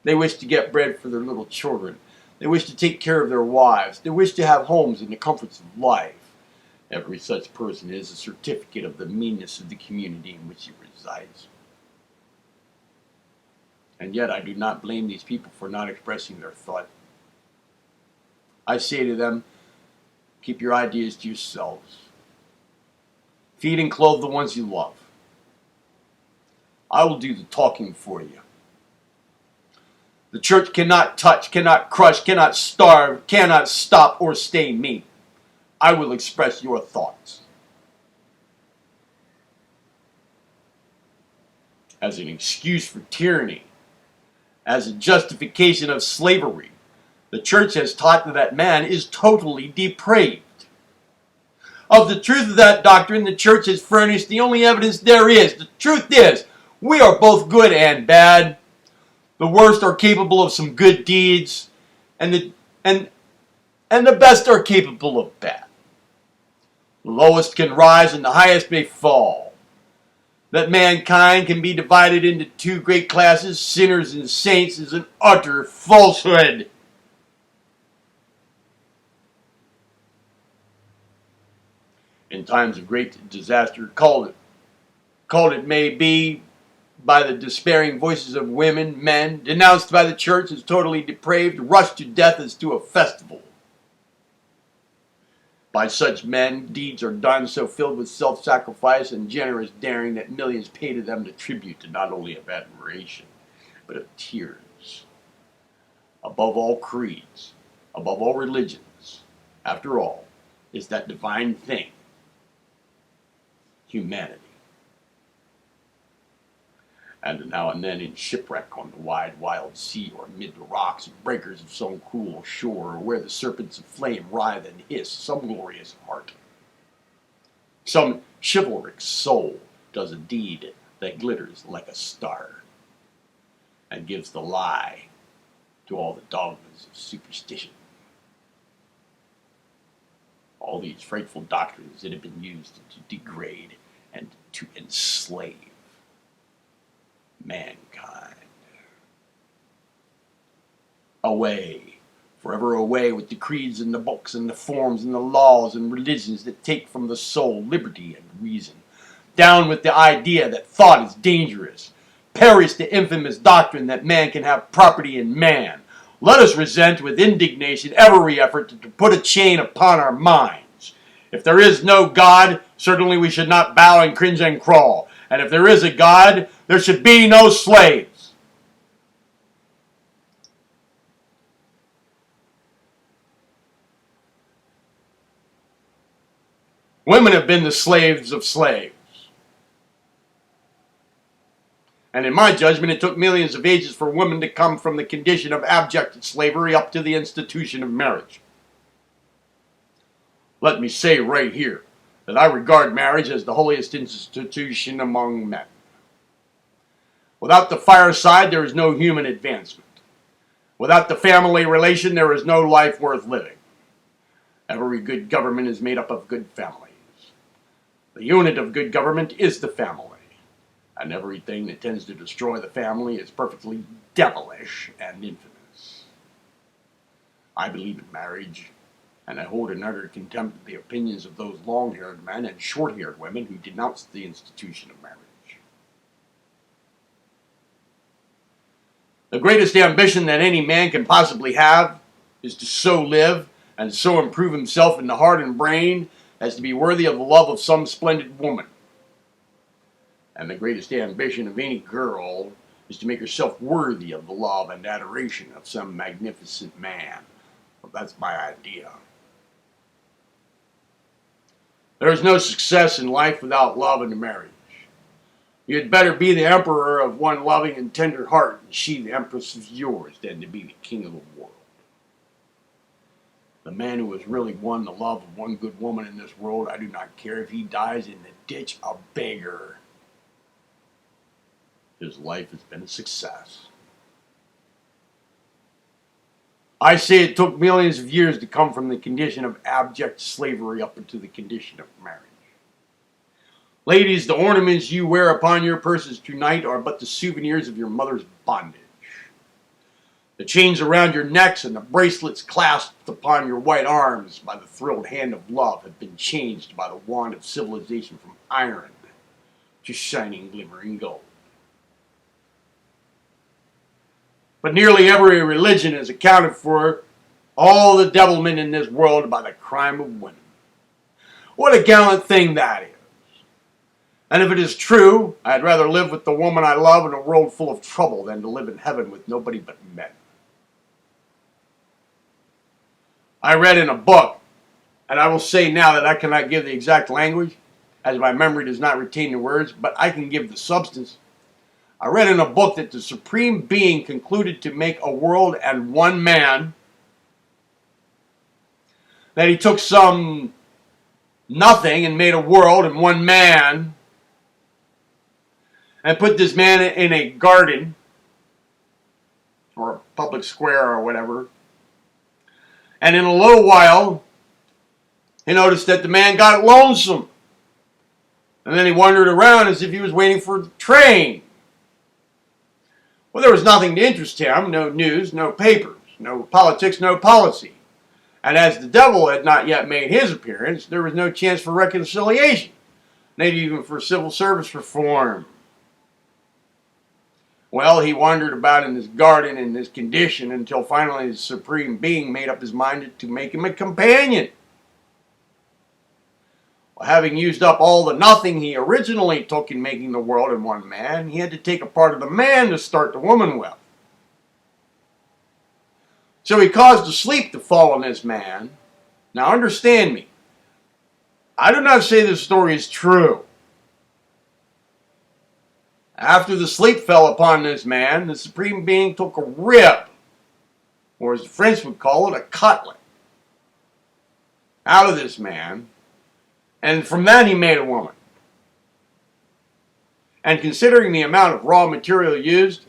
They wish to get bread for their little children. They wish to take care of their wives. They wish to have homes and the comforts of life. Every such person is a certificate of the meanness of the community in which he resides. And yet I do not blame these people for not expressing their thought. I say to them, keep your ideas to yourselves. Feed and clothe the ones you love. I will do the talking for you. The church cannot touch, cannot crush, cannot starve, cannot stop or stay me. I will express your thoughts. As an excuse for tyranny, as a justification of slavery, The church has taught that man is totally depraved. Of the truth of that doctrine, the church has furnished the only evidence there is. The truth is, we are both good and bad. The worst are capable of some good deeds, and the best are capable of bad. The lowest can rise and the highest may fall. That mankind can be divided into two great classes, sinners and saints, is an utter falsehood. In times of great disaster, called it may be by the despairing voices of women, men, denounced by the church as totally depraved, rushed to death as to a festival. By such men, deeds are done so filled with self-sacrifice and generous daring that millions pay to them the tribute not only of admiration, but of tears. Above all creeds, above all religions, after all, is that divine thing, humanity. And now and then in shipwreck on the wide, wild sea, or amid the rocks and breakers of some cruel shore, or where the serpents of flame writhe and hiss, some glorious heart, some chivalric soul does a deed that glitters like a star, and gives the lie to all the dogmas of superstition. All these frightful doctrines that have been used to degrade and to enslave mankind. Away, forever away with the creeds and the books and the forms and the laws and religions that take from the soul liberty and reason. Down with the idea that thought is dangerous. Perish the infamous doctrine that man can have property in man. Let us resent with indignation every effort to put a chain upon our minds. If there is no God, certainly we should not bow and cringe and crawl. And if there is a God, there should be no slaves. Women have been the slaves of slaves. And in my judgment, it took millions of ages for women to come from the condition of abject slavery up to the institution of marriage. Let me say right here that I regard marriage as the holiest institution among men. Without the fireside, there is no human advancement. Without the family relation, there is no life worth living. Every good government is made up of good families. The unit of good government is the family. And everything that tends to destroy the family is perfectly devilish and infamous. I believe in marriage, and I hold in utter contempt the opinions of those long-haired men and short-haired women who denounce the institution of marriage. The greatest ambition that any man can possibly have is to so live and so improve himself in the heart and brain as to be worthy of the love of some splendid woman. And the greatest ambition of any girl is to make herself worthy of the love and adoration of some magnificent man. Well, that's my idea. There is no success in life without love and marriage. You had better be the emperor of one loving and tender heart, and she the empress of yours, than to be the king of the world. The man who has really won the love of one good woman in this world, I do not care if he dies in the ditch a beggar. His life has been a success. I say it took millions of years to come from the condition of abject slavery up into the condition of marriage. Ladies, the ornaments you wear upon your purses tonight are but the souvenirs of your mother's bondage. The chains around your necks and the bracelets clasped upon your white arms by the thrilled hand of love have been changed by the wand of civilization from iron to shining, glimmering gold. But nearly every religion has accounted for all the devilment in this world by the crime of women. What a gallant thing that is. And if it is true, I'd rather live with the woman I love in a world full of trouble than to live in heaven with nobody but men. I read in a book, and I will say now that I cannot give the exact language, as my memory does not retain the words, but I can give the substance. I read in a book that the Supreme Being concluded to make a world and one man, that he took some nothing and made a world and one man, and put this man in a garden or a public square or whatever. And in a little while, he noticed that the man got lonesome. And then he wandered around as if he was waiting for the train. Well, there was nothing to interest him. No news, no papers, no politics, no policy. And as the devil had not yet made his appearance, there was no chance for reconciliation, not even for civil service reform. Well, he wandered about in this garden in this condition until finally the Supreme Being made up his mind to make him a companion. Well, having used up all the nothing he originally took in making the world in one man, he had to take a part of the man to start the woman with. So he caused a sleep to fall on this man. Now understand me. I do not say this story is true. After the sleep fell upon this man, the Supreme Being took a rib, or as the French would call it, a cutlet, out of this man, and from that he made a woman. And considering the amount of raw material used,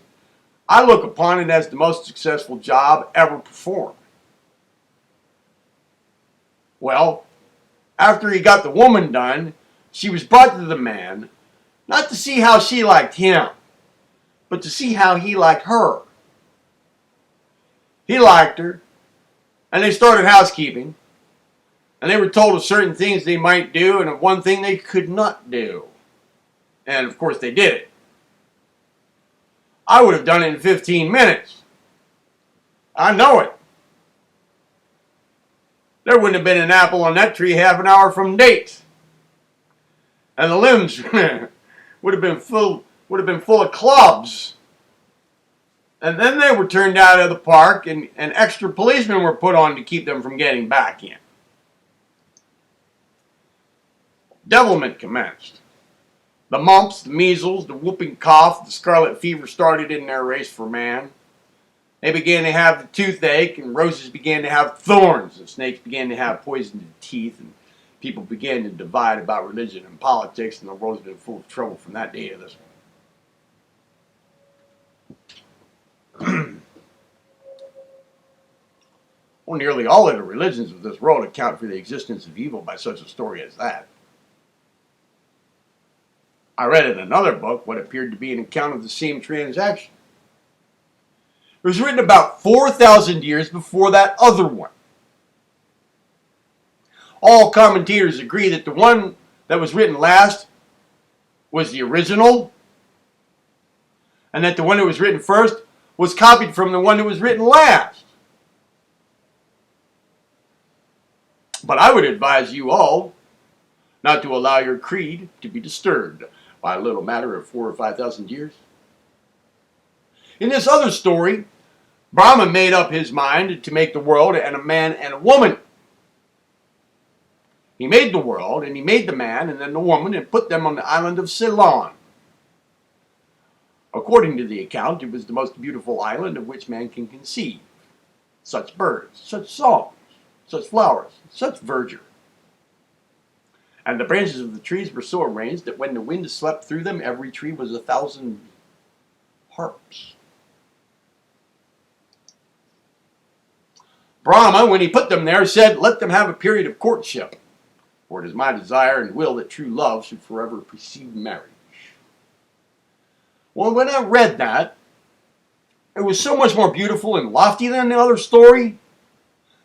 I look upon it as the most successful job ever performed. Well, after he got the woman done, she was brought to the man, not to see how she liked him, but to see how he liked her. He liked her, and they started housekeeping, and they were told of certain things they might do and of one thing they could not do. And of course they did it. I would have done it in 15 minutes. I know it. There wouldn't have been an apple on that tree half an hour from date. And the limbs would have been full of clubs. And then they were turned out of the park and extra policemen were put on to keep them from getting back in. Devilment commenced. The mumps, the measles, the whooping cough, the scarlet fever started in their race for man. They began to have the toothache, and roses began to have thorns, and snakes began to have poisoned teeth, and people began to divide about religion and politics, and the world's been full of trouble from that day to this one. Well, nearly all of the religions of this world account for the existence of evil by such a story as that. I read in another book what appeared to be an account of the same transaction. It was written about 4,000 years before that other one. All commentators agree that the one that was written last was the original, and that the one that was written first was copied from the one that was written last. But I would advise you all not to allow your creed to be disturbed by a little matter of 4,000 or 5,000 years. In this other story, Brahma made up his mind to make the world and a man and a woman. He made the world, and he made the man and then the woman, and put them on the island of Ceylon. According to the account, it was the most beautiful island of which man can conceive. Such birds, such songs, such flowers, such verdure. And the branches of the trees were so arranged that when the wind swept through them, every tree was 1,000 harps. Brahma, when he put them there, said, "Let them have a period of courtship, for it is my desire and will that true love should forever precede marriage." Well, when I read that, it was so much more beautiful and lofty than the other story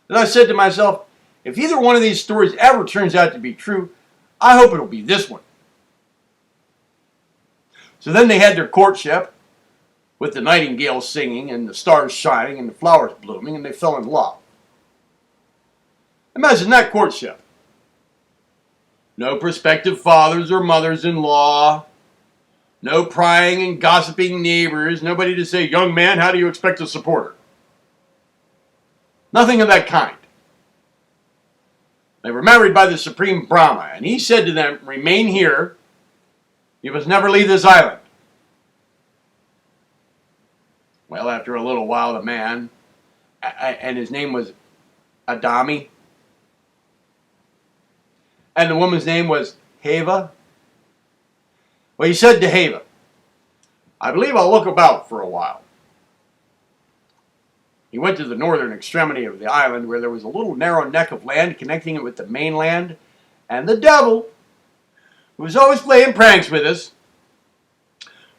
that I said to myself, if either one of these stories ever turns out to be true, I hope it'll be this one. So then they had their courtship with the nightingales singing and the stars shining and the flowers blooming, and they fell in love. Imagine that courtship. No prospective fathers or mothers-in-law. No prying and gossiping neighbors. Nobody to say, "Young man, how do you expect to support her?" Nothing of that kind. They were married by the Supreme Brahma, and he said to them, "Remain here. You must never leave this island." Well, after a little while, the man, and his name was Adami, And the woman's name was Heva. Well, he said to Heva, I believe I'll look about for a while. He went to the northern extremity of the island where there was a little narrow neck of land connecting it with the mainland, and the devil, who was always playing pranks with us,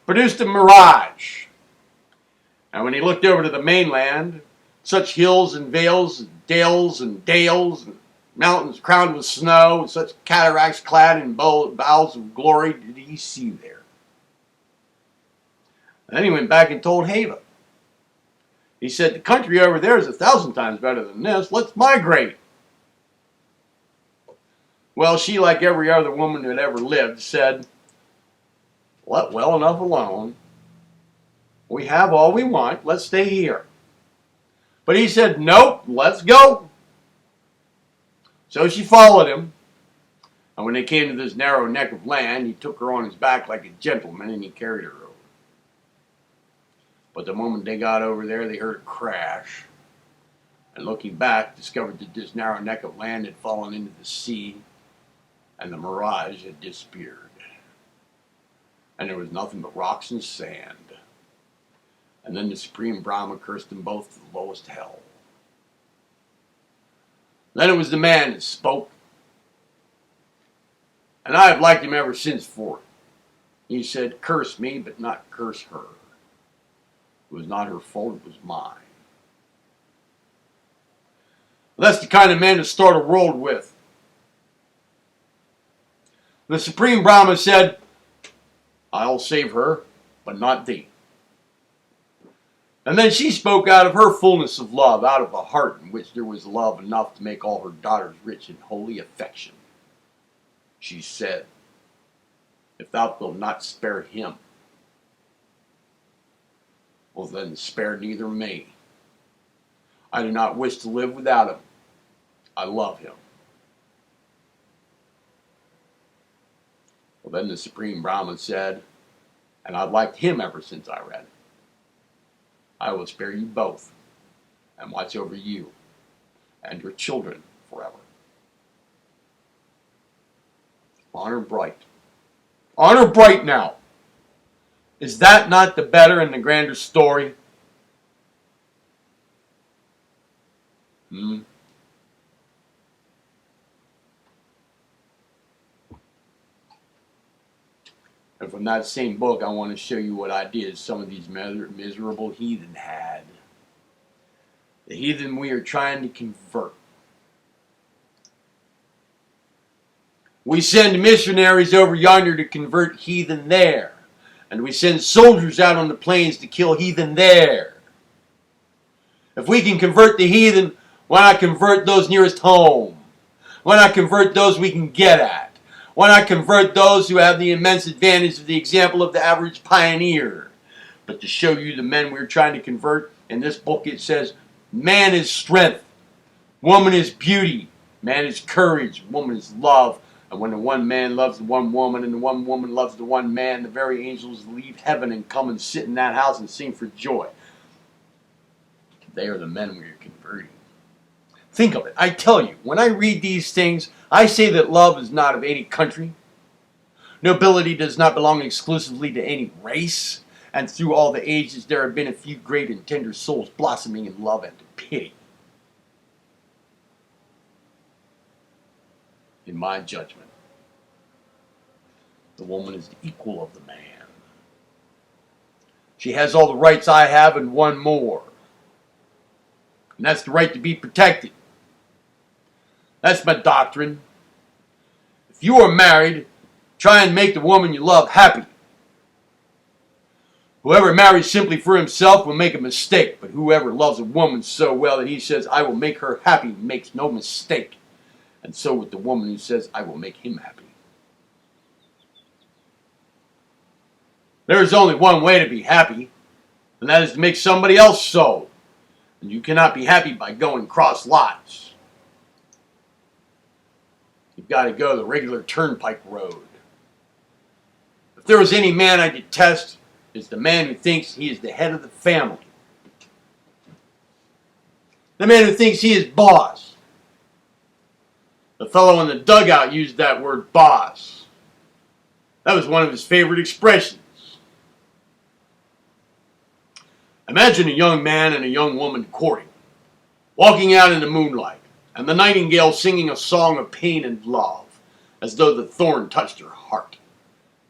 produced a mirage. And when he looked over to the mainland, such hills and vales, dales and mountains crowned with snow, and such cataracts clad in boughs of glory did he see there. And then he went back and told Heva. He said, the country over there is 1,000 times better than this. Let's migrate. Well, she, like every other woman that ever lived, said, let well enough alone. We have all we want. Let's stay here. But he said, nope, let's go. So she followed him. And when they came to this narrow neck of land, he took her on his back like a gentleman and he carried her over. But the moment they got over there, they heard a crash. And looking back, discovered that this narrow neck of land had fallen into the sea and the mirage had disappeared. And there was nothing but rocks and sand. And then the Supreme Brahma cursed them both to the lowest hell. Then it was the man that spoke. And I have liked him ever since for it. He said, curse me, but not curse her. It was not her fault, it was mine. That's the kind of man to start a world with. The Supreme Brahma said, I'll save her, but not thee. And then she spoke out of her fullness of love, out of a heart in which there was love enough to make all her daughters rich in holy affection. She said, if thou wilt not spare him, well then spare neither me. I do not wish to live without him. I love him. Well then the Supreme Brahman said, and I've liked him ever since I read it. I will spare you both and watch over you and your children forever. Honor bright. Honor bright now. Is that not the better and the grander story? And from that same book, I want to show you what ideas some of these miserable heathen had. The heathen we are trying to convert. We send missionaries over yonder to convert heathen there. And we send soldiers out on the plains to kill heathen there. If we can convert the heathen, why not convert those nearest home? Why not convert those we can get at? Why not convert those who have the immense advantage of the example of the average pioneer? But to show you the men we're trying to convert, in this book it says, man is strength, woman is beauty, man is courage, woman is love. And when the one man loves the one woman and the one woman loves the one man, the very angels leave heaven and come and sit in that house and sing for joy. They are the men we are converting. Think of it. I tell you, when I read these things, I say that love is not of any country. Nobility does not belong exclusively to any race. And through all the ages, there have been a few great and tender souls blossoming in love and pity. In my judgment, the woman is the equal of the man. She has all the rights I have and one more. And that's the right to be protected. That's my doctrine. If you are married, try and make the woman you love happy. Whoever marries simply for himself will make a mistake, but whoever loves a woman so well that he says, I will make her happy, makes no mistake. And so with the woman who says, I will make him happy. There is only one way to be happy, and that is to make somebody else so. And you cannot be happy by going cross lots. You've got to go the regular turnpike road. If there is any man I detest, it's the man who thinks he is the head of the family. The man who thinks he is boss. The fellow in the dugout used that word boss. That was one of his favorite expressions. Imagine a young man and a young woman courting, walking out in the moonlight, and the nightingale singing a song of pain and love, as though the thorn touched her heart.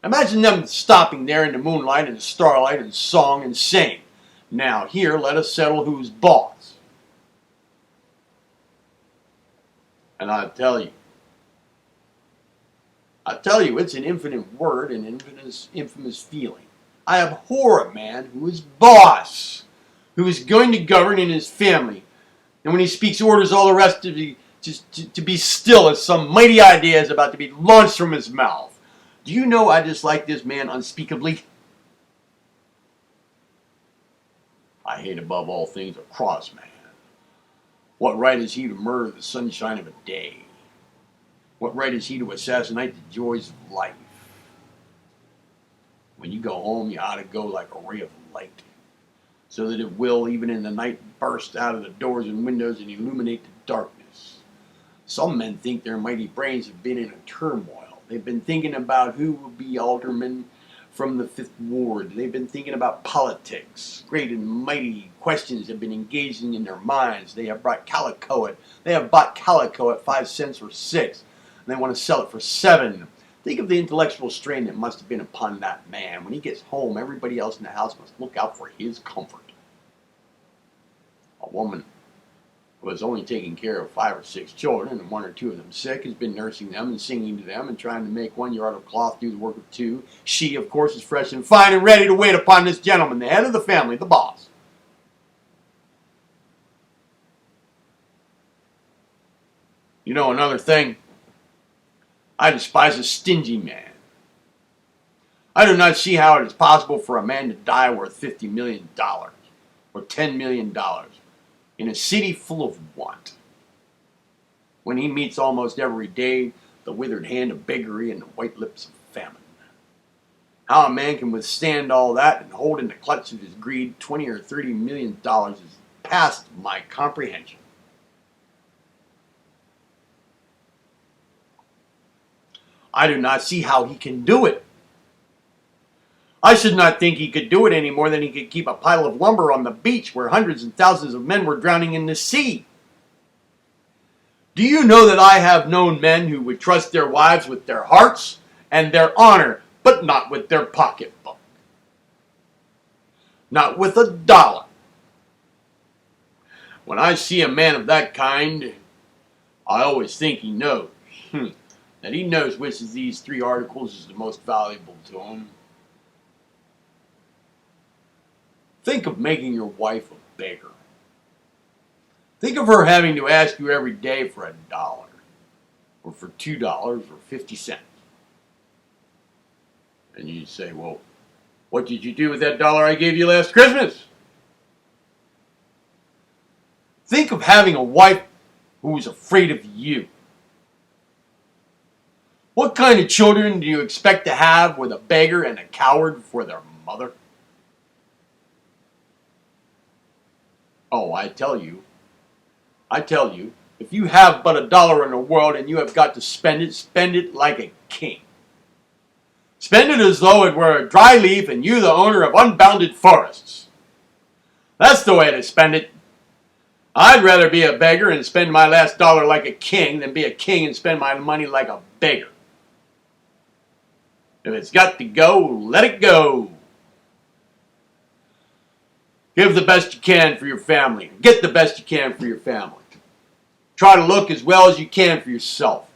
Imagine them stopping there in the moonlight and the starlight and song and saying, "Now here let us settle who's boss." And I tell you, it's an infinite word and infamous feeling. I abhor a man who is boss, who is going to govern in his family, and when he speaks orders, all the rest to be still as some mighty idea is about to be launched from his mouth. Do you know I dislike this man unspeakably? I hate above all things a cross man. What right has he to murder the sunshine of a day? What right has he to assassinate the joys of life? When you go home, you ought to go like a ray of light, so that it will, even in the night, burst out of the doors and windows and illuminate the darkness. Some men think their mighty brains have been in a turmoil. They've been thinking about who will be alderman from the 5th Ward. They've been thinking about politics. Great and mighty questions have been engaging in their minds. They have bought calico at 5 cents or 6, and they want to sell it for 7. Think of the intellectual strain that must have been upon that man. When he gets home, everybody else in the house must look out for his comfort. A woman who has only taken care of 5 or 6 children, and 1 or 2 of them sick, has been nursing them and singing to them and trying to make 1 yard of cloth do the work of 2. She, of course, is fresh and fine and ready to wait upon this gentleman, the head of the family, the boss. You know, another thing, I despise a stingy man. I do not see how it is possible for a man to die worth $50 million or $10 million in a city full of want, when he meets almost every day the withered hand of beggary and the white lips of famine. How a man can withstand all that and hold in the clutch of his greed $20 or $30 million is past my comprehension. I do not see how he can do it. I should not think he could do it any more than he could keep a pile of lumber on the beach where hundreds and thousands of men were drowning in the sea. Do you know that I have known men who would trust their wives with their hearts and their honor, but not with their pocketbook? Not with a dollar. When I see a man of that kind, I always think he knows. That he knows which of these 3 articles is the most valuable to him. Think of making your wife a beggar. Think of her having to ask you every day for $1, or for $2, or 50 cents. And you say, well, what did you do with that $1 I gave you last Christmas? Think of having a wife who is afraid of you. What kind of children do you expect to have with a beggar and a coward for their mother? Oh, I tell you, if you have but $1 in the world and you have got to spend it like a king. Spend it as though it were a dry leaf and you the owner of unbounded forests. That's the way to spend it. I'd rather be a beggar and spend my last $1 like a king than be a king and spend my money like a beggar. If it's got to go, let it go. Give the best you can for your family. Get the best you can for your family. Try to look as well as you can for yourself.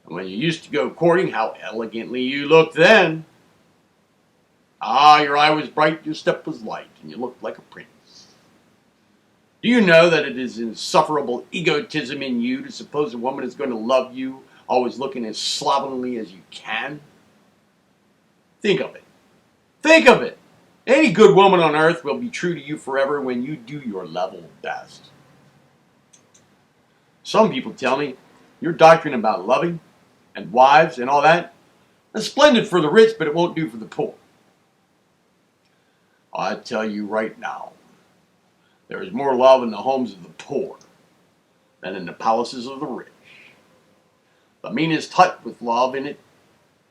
And when you used to go courting, how elegantly you looked then. Ah, your eye was bright, your step was light, and you looked like a prince. Do you know that it is insufferable egotism in you to suppose a woman is going to love you, always looking as slovenly as you can? Think of it. Think of it. Any good woman on earth will be true to you forever when you do your level best. Some people tell me your doctrine about loving and wives and all that is splendid for the rich, but it won't do for the poor. I tell you right now, there is more love in the homes of the poor than in the palaces of the rich. The meanest hut with love in it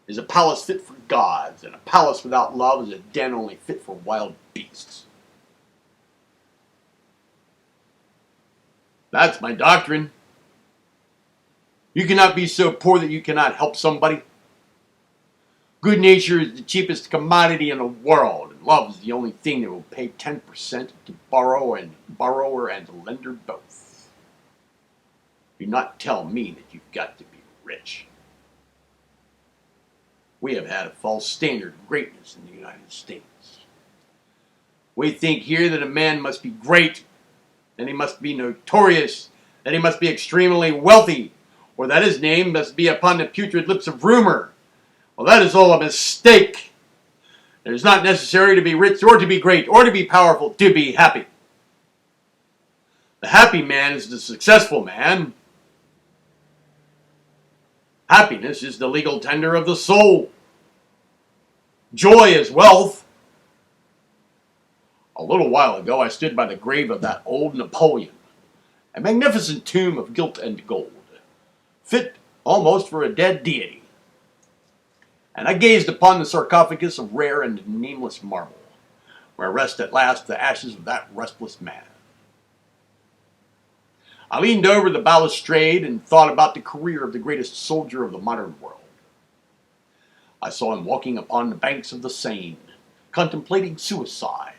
is a palace fit for gods, and a palace without love is a den only fit for wild beasts. That's my doctrine. You cannot be so poor that you cannot help somebody. Good nature is the cheapest commodity in the world, and love is the only thing that will pay 10% to borrower and lender both. Do not tell me that you've got to be rich. We have had a false standard of greatness in the United States. We think here that a man must be great, that he must be notorious, that he must be extremely wealthy, or that his name must be upon the putrid lips of rumor. Well, that is all a mistake. It is not necessary to be rich or to be great or to be powerful to be happy. The happy man is the successful man. Happiness is the legal tender of the soul. Joy is wealth. A little while ago I stood by the grave of that old Napoleon, a magnificent tomb of gilt and gold, fit almost for a dead deity. And I gazed upon the sarcophagus of rare and nameless marble, where rest at last the ashes of that restless man. I leaned over the balustrade and thought about the career of the greatest soldier of the modern world. I saw him walking upon the banks of the Seine, contemplating suicide.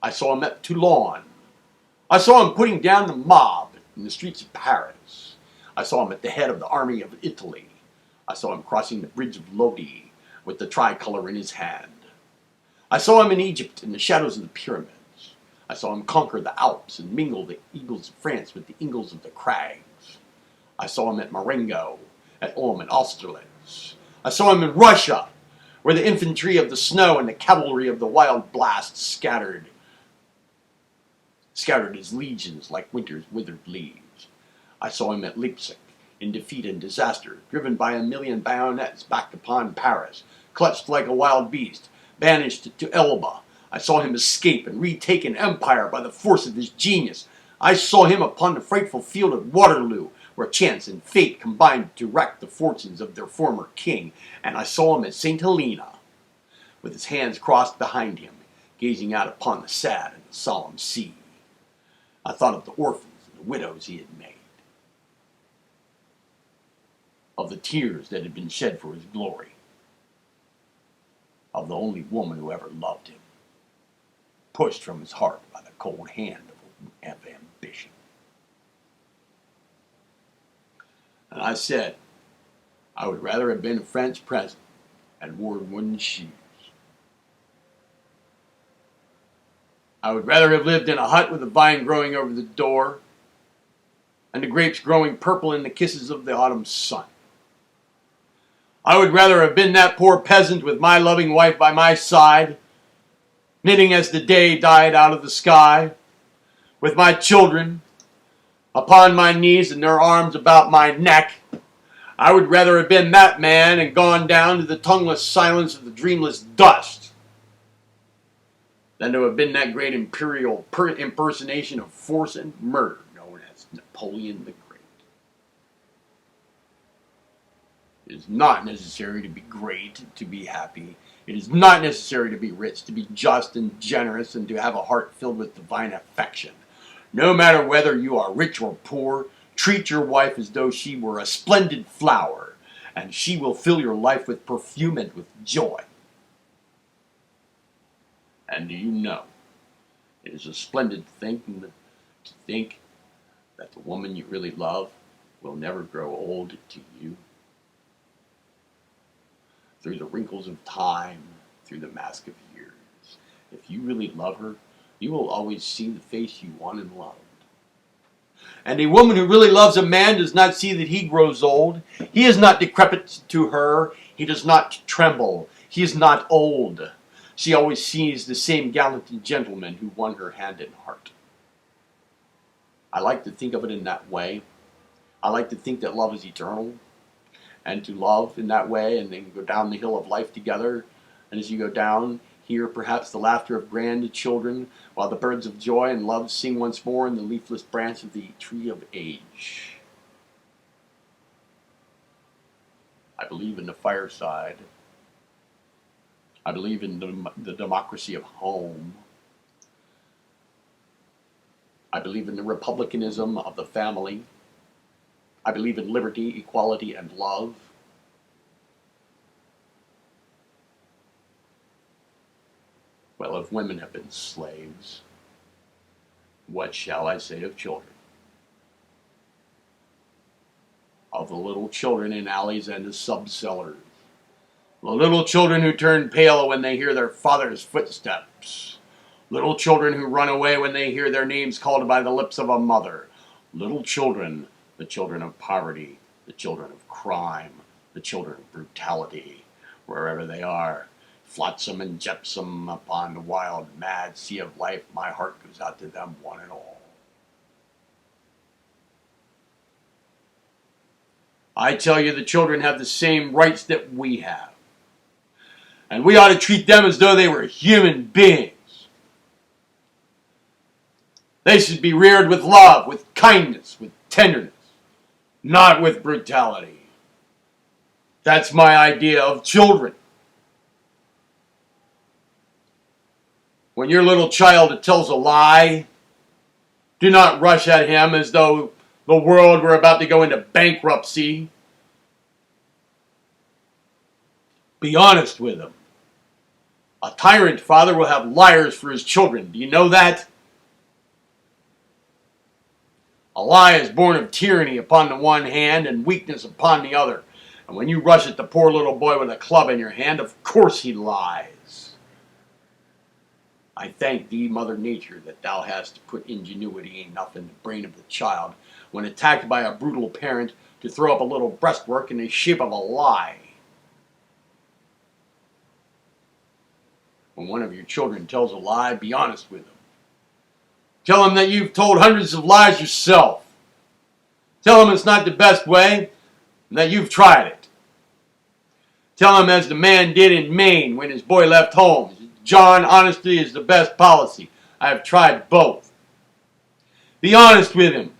I saw him at Toulon. I saw him putting down the mob in the streets of Paris. I saw him at the head of the army of Italy. I saw him crossing the bridge of Lodi with the tricolor in his hand. I saw him in Egypt in the shadows of the pyramids. I saw him conquer the Alps and mingle the eagles of France with the eagles of the crags. I saw him at Marengo, at Ulm and Austerlitz. I saw him in Russia, where the infantry of the snow and the cavalry of the wild blasts scattered his legions like winter's withered leaves. I saw him at Leipzig, in defeat and disaster, driven by 1,000,000 bayonets back upon Paris, clutched like a wild beast, banished to Elba. I saw him escape and retake an empire by the force of his genius. I saw him upon the frightful field of Waterloo, where chance and fate combined to wreck the fortunes of their former king. And I saw him at St. Helena, with his hands crossed behind him, gazing out upon the sad and the solemn sea. I thought of the orphans and the widows he had made, of the tears that had been shed for his glory, of the only woman who ever loved him, pushed from his heart by the cold hand of ambition. And I said, I would rather have been a French president and worn wooden shoes. I would rather have lived in a hut with a vine growing over the door and the grapes growing purple in the kisses of the autumn sun. I would rather have been that poor peasant with my loving wife by my side, knitting as the day died out of the sky, with my children upon my knees and their arms about my neck. I would rather have been that man and gone down to the tongueless silence of the dreamless dust than to have been that great imperial impersonation of force and murder known as Napoleon the Great. It is not necessary to be great to be happy. It is not necessary to be rich, to be just and generous, and to have a heart filled with divine affection. No matter whether you are rich or poor, treat your wife as though she were a splendid flower, and she will fill your life with perfume and with joy. And do you know, it is a splendid thing to think that the woman you really love will never grow old to you. Through the wrinkles of time, through the mask of years, if you really love her, you will always see the face you won and loved. And a woman who really loves a man does not see that he grows old. He is not decrepit to her. He does not tremble. He is not old. She always sees the same gallant gentleman who won her hand and heart. I like to think of it in that way. I like to think that love is eternal, and to love in that way, and then go down the hill of life together. And as you go down, hear perhaps the laughter of grandchildren, while the birds of joy and love sing once more in the leafless branch of the tree of age. I believe in the fireside. I believe in the democracy of home. I believe in the republicanism of the family. I believe in liberty, equality, and love. Well, if women have been slaves, what shall I say of children? Of the little children in alleys and the sub-cellars. The little children who turn pale when they hear their father's footsteps. Little children who run away when they hear their names called by the lips of a mother. Little children, the children of poverty, the children of crime, the children of brutality, wherever they are. Flotsam and jetsam upon the wild, mad sea of life, my heart goes out to them one and all. I tell you, the children have the same rights that we have. And we ought to treat them as though they were human beings. They should be reared with love, with kindness, with tenderness, not with brutality. That's my idea of children. When your little child tells a lie, do not rush at him as though the world were about to go into bankruptcy. Be honest with him. A tyrant father will have liars for his children. Do you know that? A lie is born of tyranny upon the one hand and weakness upon the other. And when you rush at the poor little boy with a club in your hand, of course he lies. I thank thee, Mother Nature, that thou hast put ingenuity enough in the brain of the child, when attacked by a brutal parent, to throw up a little breastwork in the shape of a lie. When one of your children tells a lie, be honest with them. Tell them that you've told hundreds of lies yourself. Tell them it's not the best way, and that you've tried it. Tell them as the man did in Maine when his boy left home. John, honesty is the best policy. I have tried both. Be honest with him.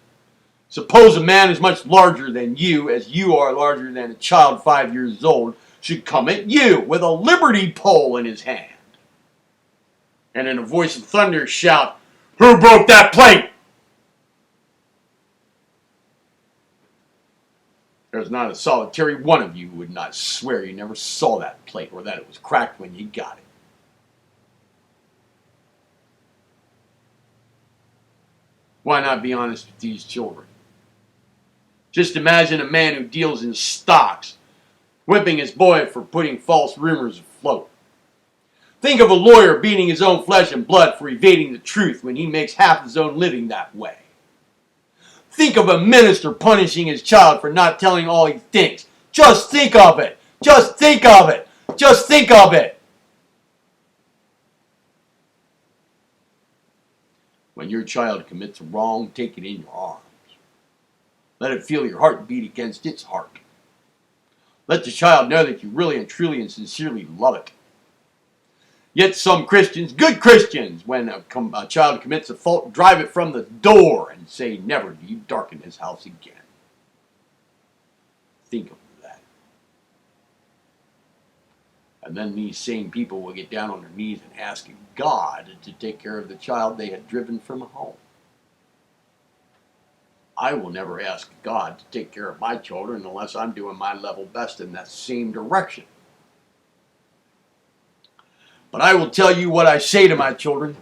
Suppose a man as much larger than you as you are larger than a child 5 years old should come at you with a liberty pole in his hand. And in a voice of thunder shout, "Who broke that plate?" There's not a solitary one of you who would not swear you never saw that plate or that it was cracked when you got it. Why not be honest with these children? Just imagine a man who deals in stocks, whipping his boy for putting false rumors afloat. Think of a lawyer beating his own flesh and blood for evading the truth when he makes half his own living that way. Think of a minister punishing his child for not telling all he thinks. Just think of it. Just think of it. Just think of it. When your child commits a wrong, take it in your arms. Let it feel your heart beat against its heart. Let the child know that you really and truly and sincerely love it. Yet some Christians, good Christians, when a child commits a fault, drive it from the door and say, "Never do you darken his house again." Think of that. And then these same people will get down on their knees and ask God to take care of the child they had driven from home. I will never ask God to take care of my children unless I'm doing my level best in that same direction. But I will tell you what I say to my children.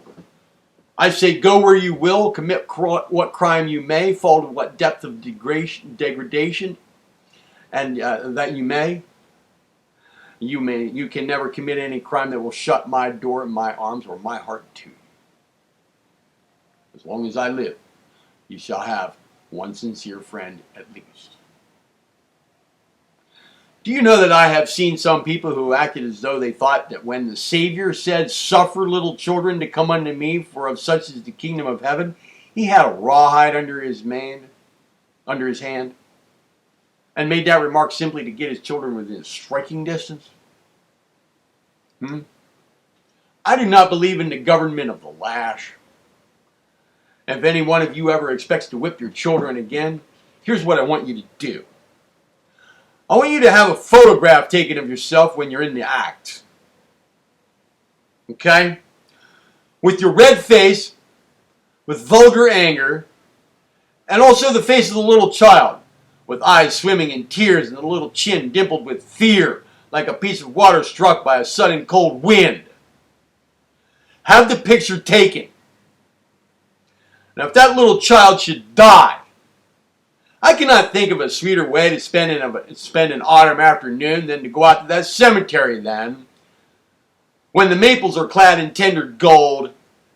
I say, go where you will, commit what crime you may, fall to what depth of degradation and that you may. You can never commit any crime that will shut my door and my arms or my heart to you. As long as I live, you shall have one sincere friend at least. Do you know that I have seen some people who acted as though they thought that when the Savior said, "Suffer little children to come unto me, for of such is the kingdom of heaven," he had a rawhide under his hand, and made that remark simply to get his children within striking distance? I do not believe in the government of the lash. If any one of you ever expects to whip your children again, here's what I want you to do. I want you to have a photograph taken of yourself when you're in the act. Okay? With your red face, with vulgar anger, and also the face of the little child, with eyes swimming in tears and a little chin dimpled with fear, like a piece of water struck by a sudden cold wind. Have the picture taken. Now, if that little child should die, I cannot think of a sweeter way to spend an autumn afternoon than to go out to that cemetery then, when the maples are clad in tender gold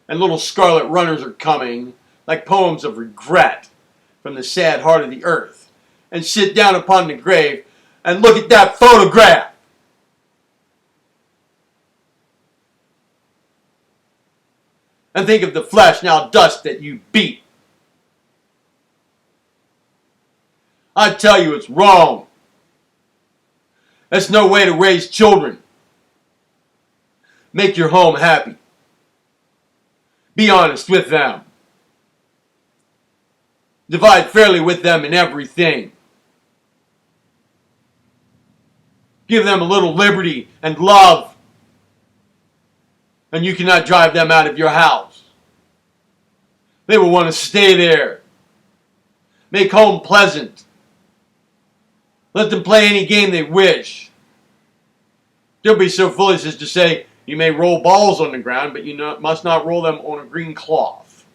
and little scarlet runners are coming, like poems of regret from the sad heart of the earth, and sit down upon the grave and look at that photograph. And think of the flesh now dust that you beat. I tell you it's wrong. That's no way to raise children. Make your home happy. Be honest with them. Divide fairly with them in everything. Give them a little liberty and love. And you cannot drive them out of your house. They will want to stay there. Make home pleasant. Let them play any game they wish. Don't be so foolish as to say, you may roll balls on the ground, but you must not roll them on a green cloth.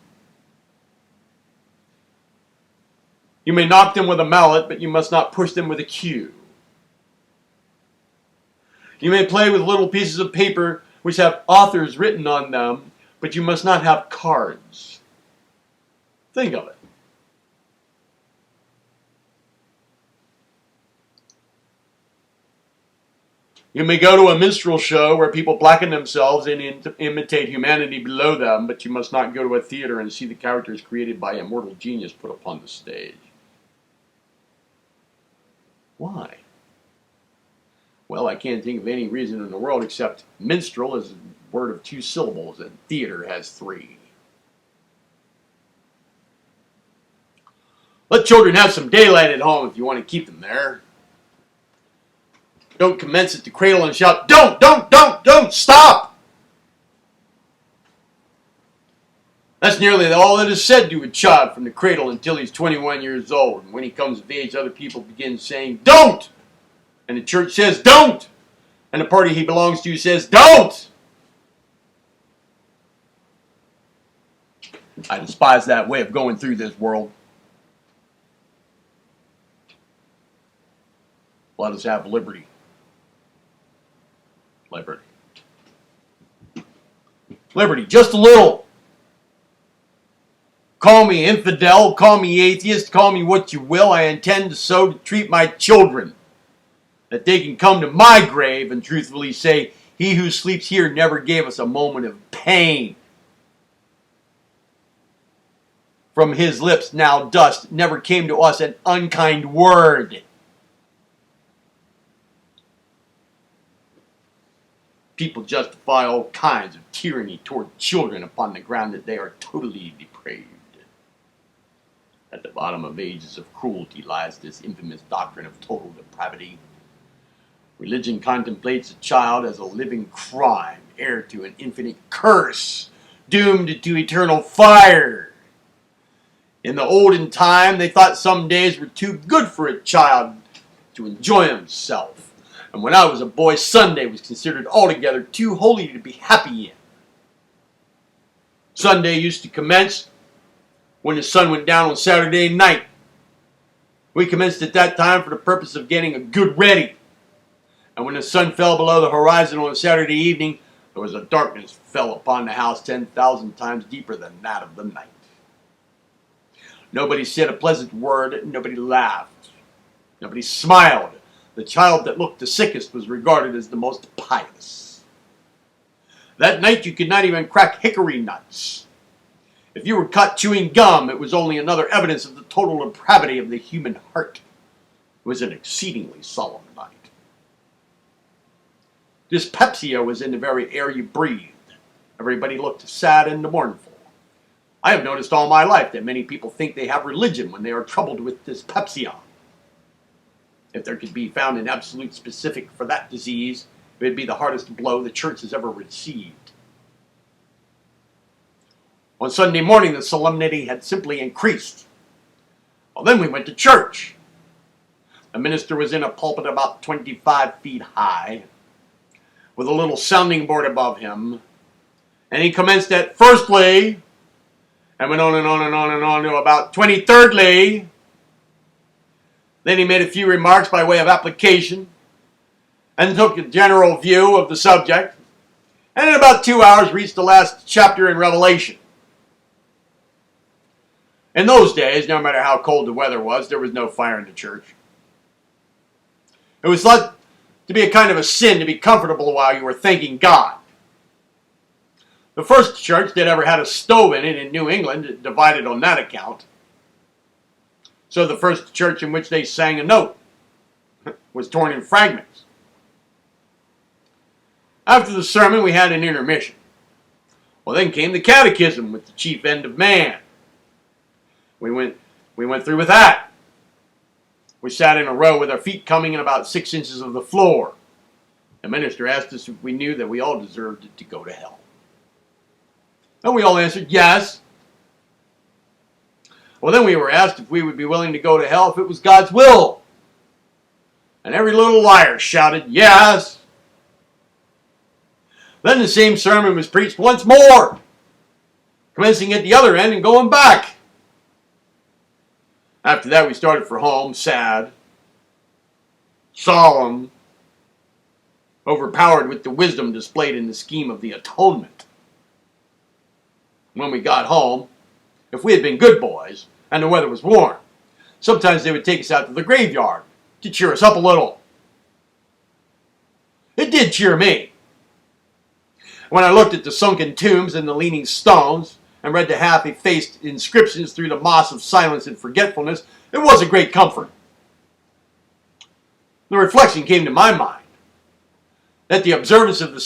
You may knock them with a mallet, but you must not push them with a cue. You may play with little pieces of paper which have authors written on them, but you must not have cards. Think of it. You may go to a minstrel show where people blacken themselves and imitate humanity below them, but you must not go to a theater and see the characters created by immortal genius put upon the stage. Why? Well, I can't think of any reason in the world except minstrel is a word of 2 syllables and theater has 3. Let children have some daylight at home if you want to keep them there. Don't commence at the cradle and shout, don't, stop! That's nearly all that is said to a child from the cradle until he's 21 years old. And when he comes of age, other people begin saying, don't! And the church says, don't! And the party he belongs to says, don't! I despise that way of going through this world. Let us have liberty. Liberty. Liberty, just a little. Call me infidel, call me atheist, call me what you will. I intend so to treat my children that they can come to my grave and truthfully say, he who sleeps here never gave us a moment of pain. From his lips, now dust, never came to us an unkind word. People justify all kinds of tyranny toward children upon the ground that they are totally depraved. At the bottom of ages of cruelty lies this infamous doctrine of total depravity. Religion contemplates a child as a living crime, heir to an infinite curse, doomed to eternal fire. In the olden time, they thought some days were too good for a child to enjoy himself. And when I was a boy, Sunday was considered altogether too holy to be happy in. Sunday used to commence when the sun went down on Saturday night. We commenced at that time for the purpose of getting a good ready. And when the sun fell below the horizon on a Saturday evening, there was a darkness fell upon the house 10,000 times deeper than that of the night. Nobody said a pleasant word, nobody laughed, nobody smiled. The child that looked the sickest was regarded as the most pious. That night you could not even crack hickory nuts. If you were caught chewing gum, it was only another evidence of the total depravity of the human heart. It was an exceedingly solemn night. Dyspepsia was in the very air you breathed. Everybody looked sad and mournful. I have noticed all my life that many people think they have religion when they are troubled with dyspepsia. If there could be found an absolute specific for that disease, it would be the hardest blow the church has ever received. On Sunday morning, the solemnity had simply increased. Well, then we went to church. The minister was in a pulpit about 25 feet high, with a little sounding board above him, and he commenced at firstly, and went on and on and on and on to about 23rdly. Then he made a few remarks by way of application, and took a general view of the subject, and in about 2 hours reached the last chapter in Revelation. In those days, no matter how cold the weather was, there was no fire in the church. It was thought to be a kind of a sin to be comfortable while you were thanking God. The first church that ever had a stove in it in New England divided on that account. So the first church in which they sang a note was torn in fragments. After the sermon, we had an intermission. Well, then came the catechism with the chief end of man. We went through with that. We sat in a row with our feet coming in about 6 inches of the floor. The minister asked us if we knew that we all deserved to go to hell. And we all answered yes. Well, then we were asked if we would be willing to go to hell if it was God's will. And every little liar shouted yes. Then the same sermon was preached once more, commencing at the other end and going back. After that, we started for home, sad, solemn, overpowered with the wisdom displayed in the scheme of the atonement. When we got home, if we had been good boys and the weather was warm, sometimes they would take us out to the graveyard to cheer us up a little. It did cheer me. When I looked at the sunken tombs and the leaning stones, and read the happy-faced inscriptions through the moss of silence and forgetfulness, it was a great comfort. The reflection came to my mind that the observance of the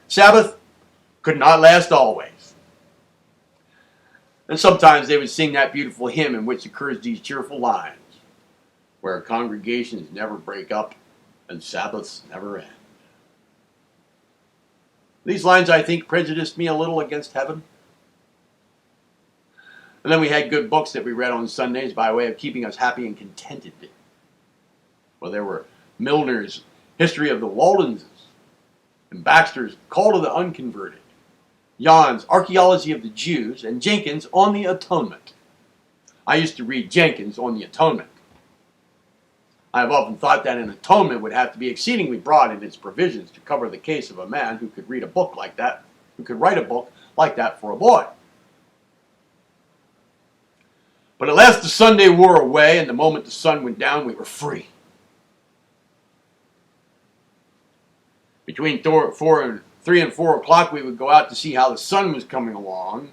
Sabbath could not last always. And sometimes they would sing that beautiful hymn in which occurs these cheerful lines, where congregations never break up and Sabbaths never end. These lines, I think, prejudiced me a little against heaven. And then we had good books that we read on Sundays by way of keeping us happy and contented. Well, there were Milner's History of the Waldenses, and Baxter's Call to the Unconverted, Jan's Archaeology of the Jews, and Jenkins' On the Atonement. I used to read Jenkins' On the Atonement. I have often thought that an atonement would have to be exceedingly broad in its provisions to cover the case of a man who could read a book like that, who could write a book like that for a boy. But at last the Sunday wore away, and the moment the sun went down, we were free. Between 3 and 4 o'clock, we would go out to see how the sun was coming along.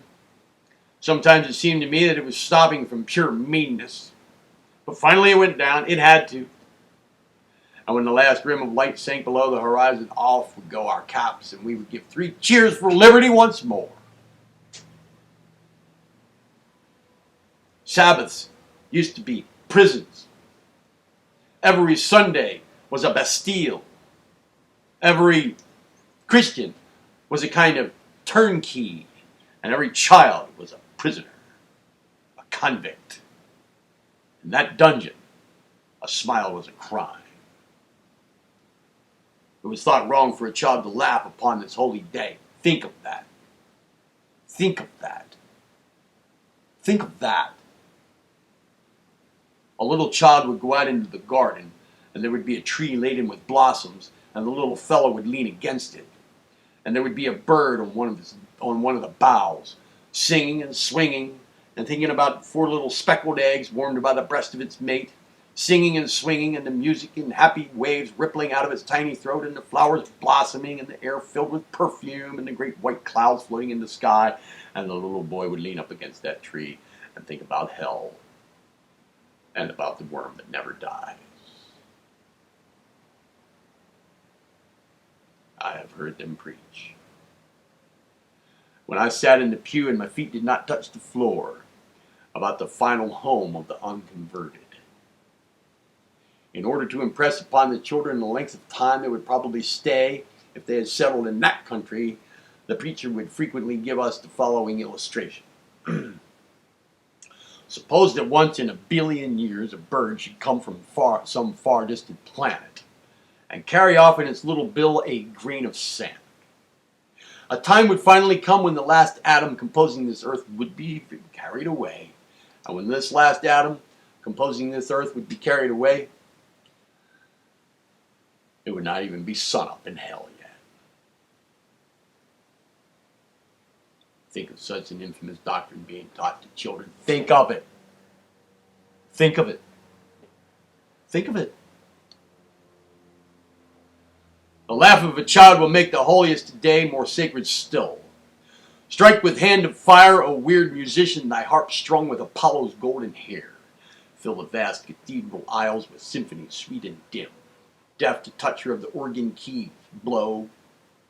Sometimes it seemed to me that it was stopping from pure meanness. But finally it went down. It had to. And when the last rim of light sank below the horizon, off would go our caps, and we would give 3 cheers for liberty once more. Sabbaths used to be prisons. Every Sunday was a Bastille. Every Christian was a kind of turnkey, and every child was a prisoner, a convict. In that dungeon, a smile was a crime. It was thought wrong for a child to laugh upon this holy day. Think of that. Think of that. Think of that. A little child would go out into the garden, and there would be a tree laden with blossoms, and the little fellow would lean against it. And there would be a bird on one of the boughs, singing and swinging, and thinking about 4 little speckled eggs warmed by the breast of its mate, singing and swinging, and the music and happy waves rippling out of its tiny throat, and the flowers blossoming, and the air filled with perfume, and the great white clouds floating in the sky. And the little boy would lean up against that tree and think about hell, and about the worm that never dies. I have heard them preach. When I sat in the pew and my feet did not touch the floor, about the final home of the unconverted. In order to impress upon the children the length of time they would probably stay if they had settled in that country, the preacher would frequently give us the following illustration. Suppose that once in a billion years a bird should come from some far distant planet and carry off in its little bill a grain of sand. A time would finally come when the last atom composing this earth would be carried away. And when this last atom composing this earth would be carried away, it would not even be sun up in hell yet. Think of such an infamous doctrine being taught to children. Think of it. Think of it. Think of it. The laugh of a child will make the holiest day more sacred still. Strike with hand of fire, O weird musician, thy harp strung with Apollo's golden hair. Fill the vast cathedral aisles with symphonies sweet and dim. Deaf to toucher of the organ keys, blow,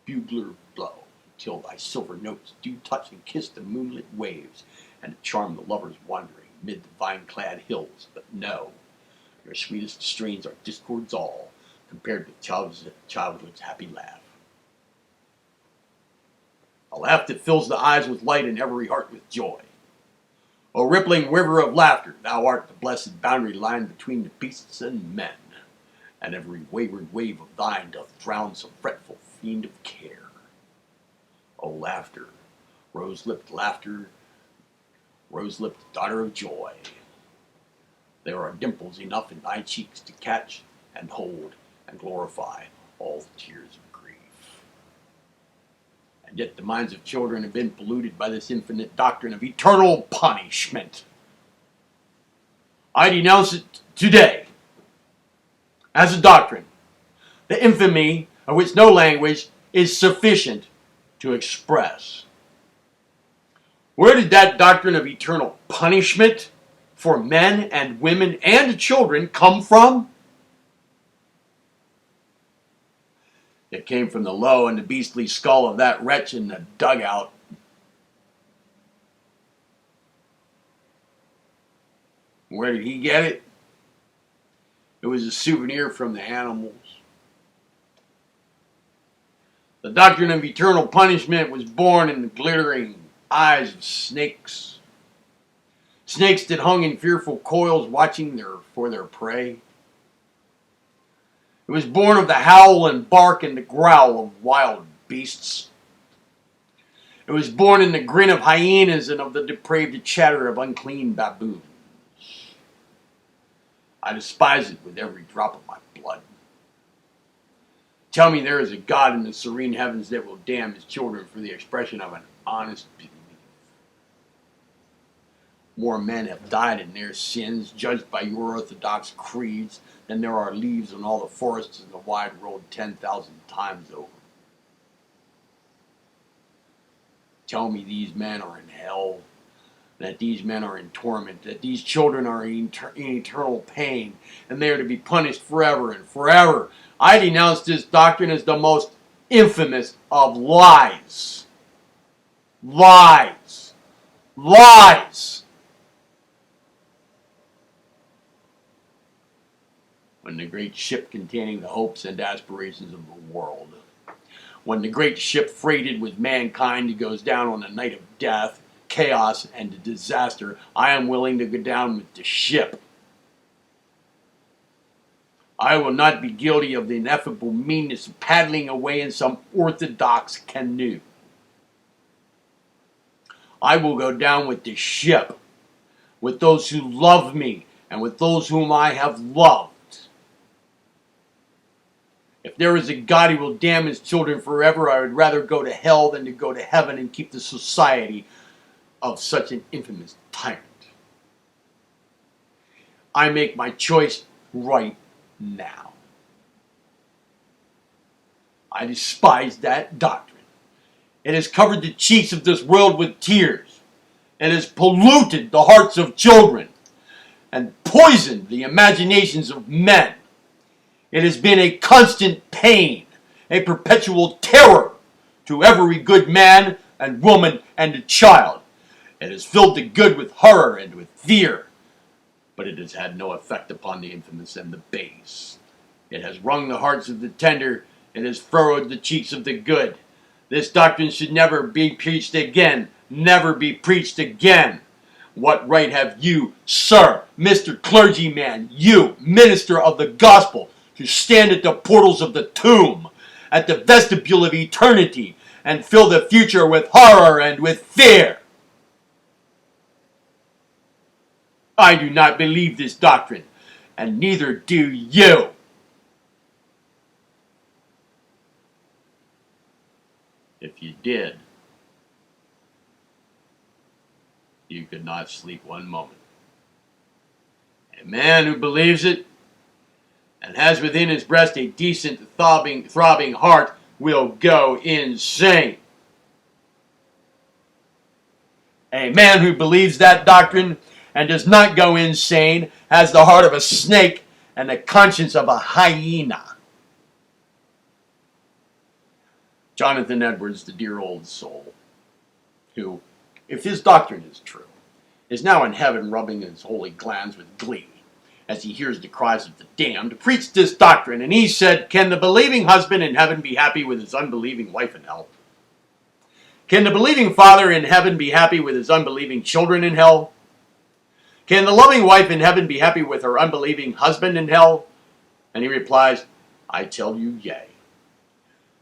bugler, blow, till thy silver notes do touch and kiss the moonlit waves, and charm the lovers wandering mid the vine-clad hills. But no, your sweetest strains are discords all, compared with childhood's happy laugh. A laugh that fills the eyes with light and every heart with joy. O rippling river of laughter, thou art the blessed boundary line between the beasts and men, and every wayward wave of thine doth drown some fretful fiend of care. O laughter, rose-lipped laughter, rose-lipped daughter of joy, there are dimples enough in thy cheeks to catch and hold and glorify all the tears of grief. And yet the minds of children have been polluted by this infinite doctrine of eternal punishment. I denounce it today as a doctrine, the infamy of which no language is sufficient to express. Where did that doctrine of eternal punishment for men and women and children come from? It came from the low and the beastly skull of that wretch in the dugout. Where did he get it? It was a souvenir from the animals. The doctrine of eternal punishment was born in the glittering eyes of snakes. Snakes that hung in fearful coils watching for their prey. It was born of the howl and bark and the growl of wild beasts. It was born in the grin of hyenas and of the depraved chatter of unclean baboons. I despise it with every drop of my blood. Tell me there is a God in the serene heavens that will damn his children for the expression of an honest belief. More men have died in their sins, judged by your orthodox creeds, than there are leaves on all the forests in the wide world 10,000 times over. Tell me these men are in hell, that these men are in torment, that these children are in eternal pain, and they are to be punished forever and forever. I denounce this doctrine as the most infamous of lies. Lies. Lies. When the great ship containing the hopes and aspirations of the world, when the great ship freighted with mankind goes down on the night of death, chaos, and disaster, I am willing to go down with the ship. I will not be guilty of the ineffable meanness of paddling away in some orthodox canoe. I will go down with the ship, with those who love me, and with those whom I have loved. If there is a God who will damn his children forever, I would rather go to hell than to go to heaven and keep the society of such an infamous tyrant. I make my choice right now. I despise that doctrine. It has covered the cheeks of this world with tears. It has polluted the hearts of children and poisoned the imaginations of men. It has been a constant pain, a perpetual terror to every good man and woman and child. It has filled the good with horror and with fear, but but it has had no effect upon the infamous and the base. It has wrung the hearts of the tender, and has furrowed the cheeks of the good. This doctrine should never be preached again. Never be preached again. What right have you, sir, Mr. Clergyman, you, minister of the gospel, to stand at the portals of the tomb, at the vestibule of eternity, and fill the future with horror and with fear? I do not believe this doctrine, and neither do you. If you did, you could not sleep one moment. A man who believes it and has within his breast a decent, throbbing heart will go insane. A man who believes that doctrine and does not go insane has the heart of a snake and the conscience of a hyena. Jonathan Edwards, the dear old soul, who, if his doctrine is true, is now in heaven rubbing his holy glands with glee as he hears the cries of the damned, preached this doctrine, and he said, "Can the believing husband in heaven be happy with his unbelieving wife in hell? Can the believing father in heaven be happy with his unbelieving children in hell? Can the loving wife in heaven be happy with her unbelieving husband in hell?" And he replies, "I tell you, yea.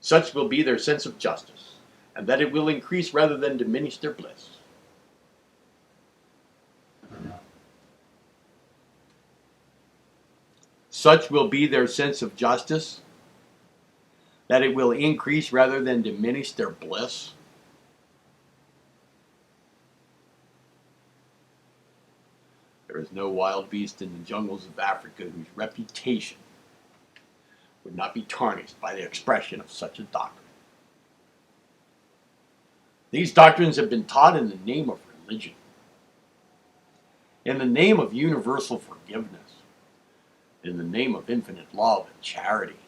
Such will be their sense of justice, and that it will increase rather than diminish their bliss." Such will be their sense of justice, that it will increase rather than diminish their bliss. There is no wild beast in the jungles of Africa whose reputation would not be tarnished by the expression of such a doctrine. These doctrines have been taught in the name of religion, in the name of universal forgiveness, in the name of infinite love and charity.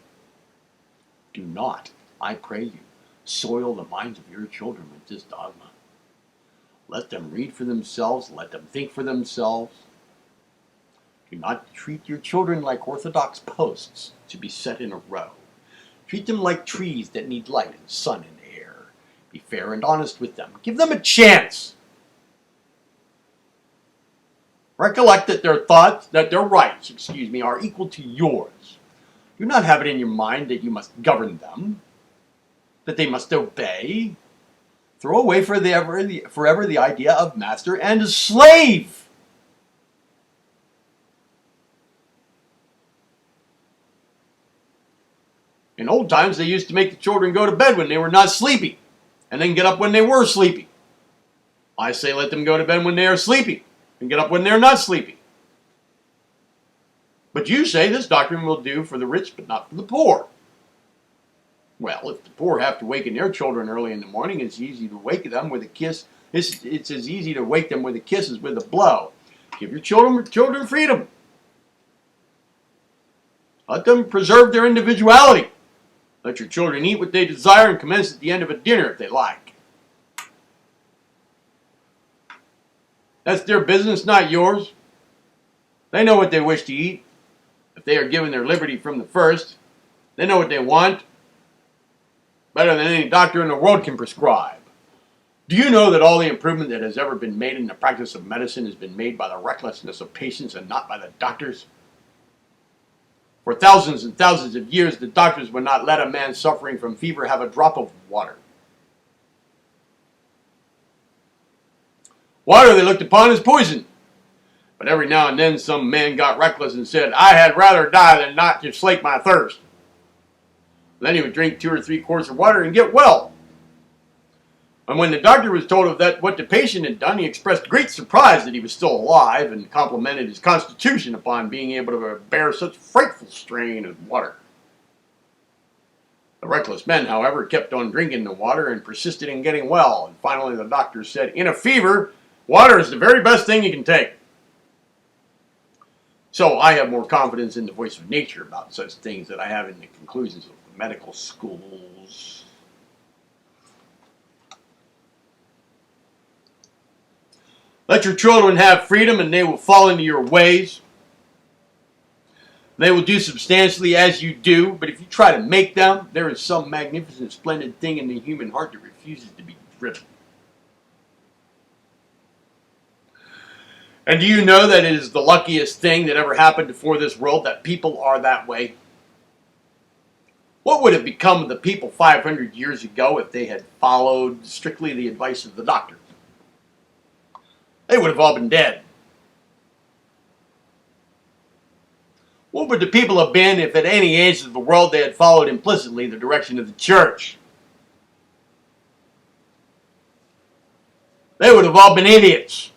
Do not, I pray you, soil the minds of your children with this dogma. Let them read for themselves, let them think for themselves. Do not treat your children like orthodox posts to be set in a row. Treat them like trees that need light and sun and air. Be fair and honest with them. Give them a chance. Recollect that their rights, are equal to yours. Do not have it in your mind that you must govern them, that they must obey. Throw away forever the idea of master and slave. In old times, they used to make the children go to bed when they were not sleepy, and then get up when they were sleepy. I say let them go to bed when they are sleepy, and get up when they are not sleepy. But you say this doctrine will do for the rich, but not for the poor. Well, if the poor have to waken their children early in the morning, it's easy to wake them with a kiss. It's as easy to wake them with a kiss as with a blow. Give your children freedom. Let them preserve their individuality. Let your children eat what they desire and commence at the end of a dinner if they like. That's their business, not yours. They know what they wish to eat. If they are given their liberty from the first, they know what they want better than any doctor in the world can prescribe. Do you know that all the improvement that has ever been made in the practice of medicine has been made by the recklessness of patients and not by the doctors? For thousands and thousands of years, the doctors would not let a man suffering from fever have a drop of water. Water they looked upon as poison. But every now and then some man got reckless and said, "I had rather die than not to slake my thirst." Then he would drink 2 or 3 quarts of water and get well. And when the doctor was told of what the patient had done, he expressed great surprise that he was still alive and complimented his constitution upon being able to bear such frightful strain as water. The reckless men, however, kept on drinking the water and persisted in getting well, and finally the doctor said, "In a fever, water is the very best thing you can take." So I have more confidence in the voice of nature about such things than I have in the conclusions of the medical schools. Let your children have freedom and they will fall into your ways. They will do substantially as you do, but if you try to make them, there is some magnificent, splendid thing in the human heart that refuses to be driven. And do you know that it is the luckiest thing that ever happened before this world that people are that way? What would have become of the people 500 years ago if they had followed strictly the advice of the doctor? They would have all been dead. What would the people have been if at any age of the world they had followed implicitly the direction of the church? They would have all been idiots.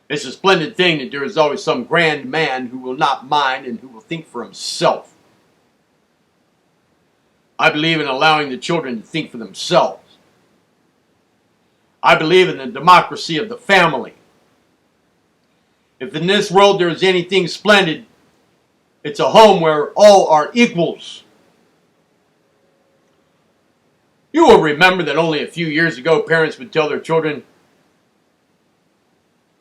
It's a splendid thing that there is always some grand man who will not mind and who will think for himself. I believe in allowing the children to think for themselves. I believe in the democracy of the family. If in this world there is anything splendid, it's a home where all are equals. You will remember that only a few years ago parents would tell their children,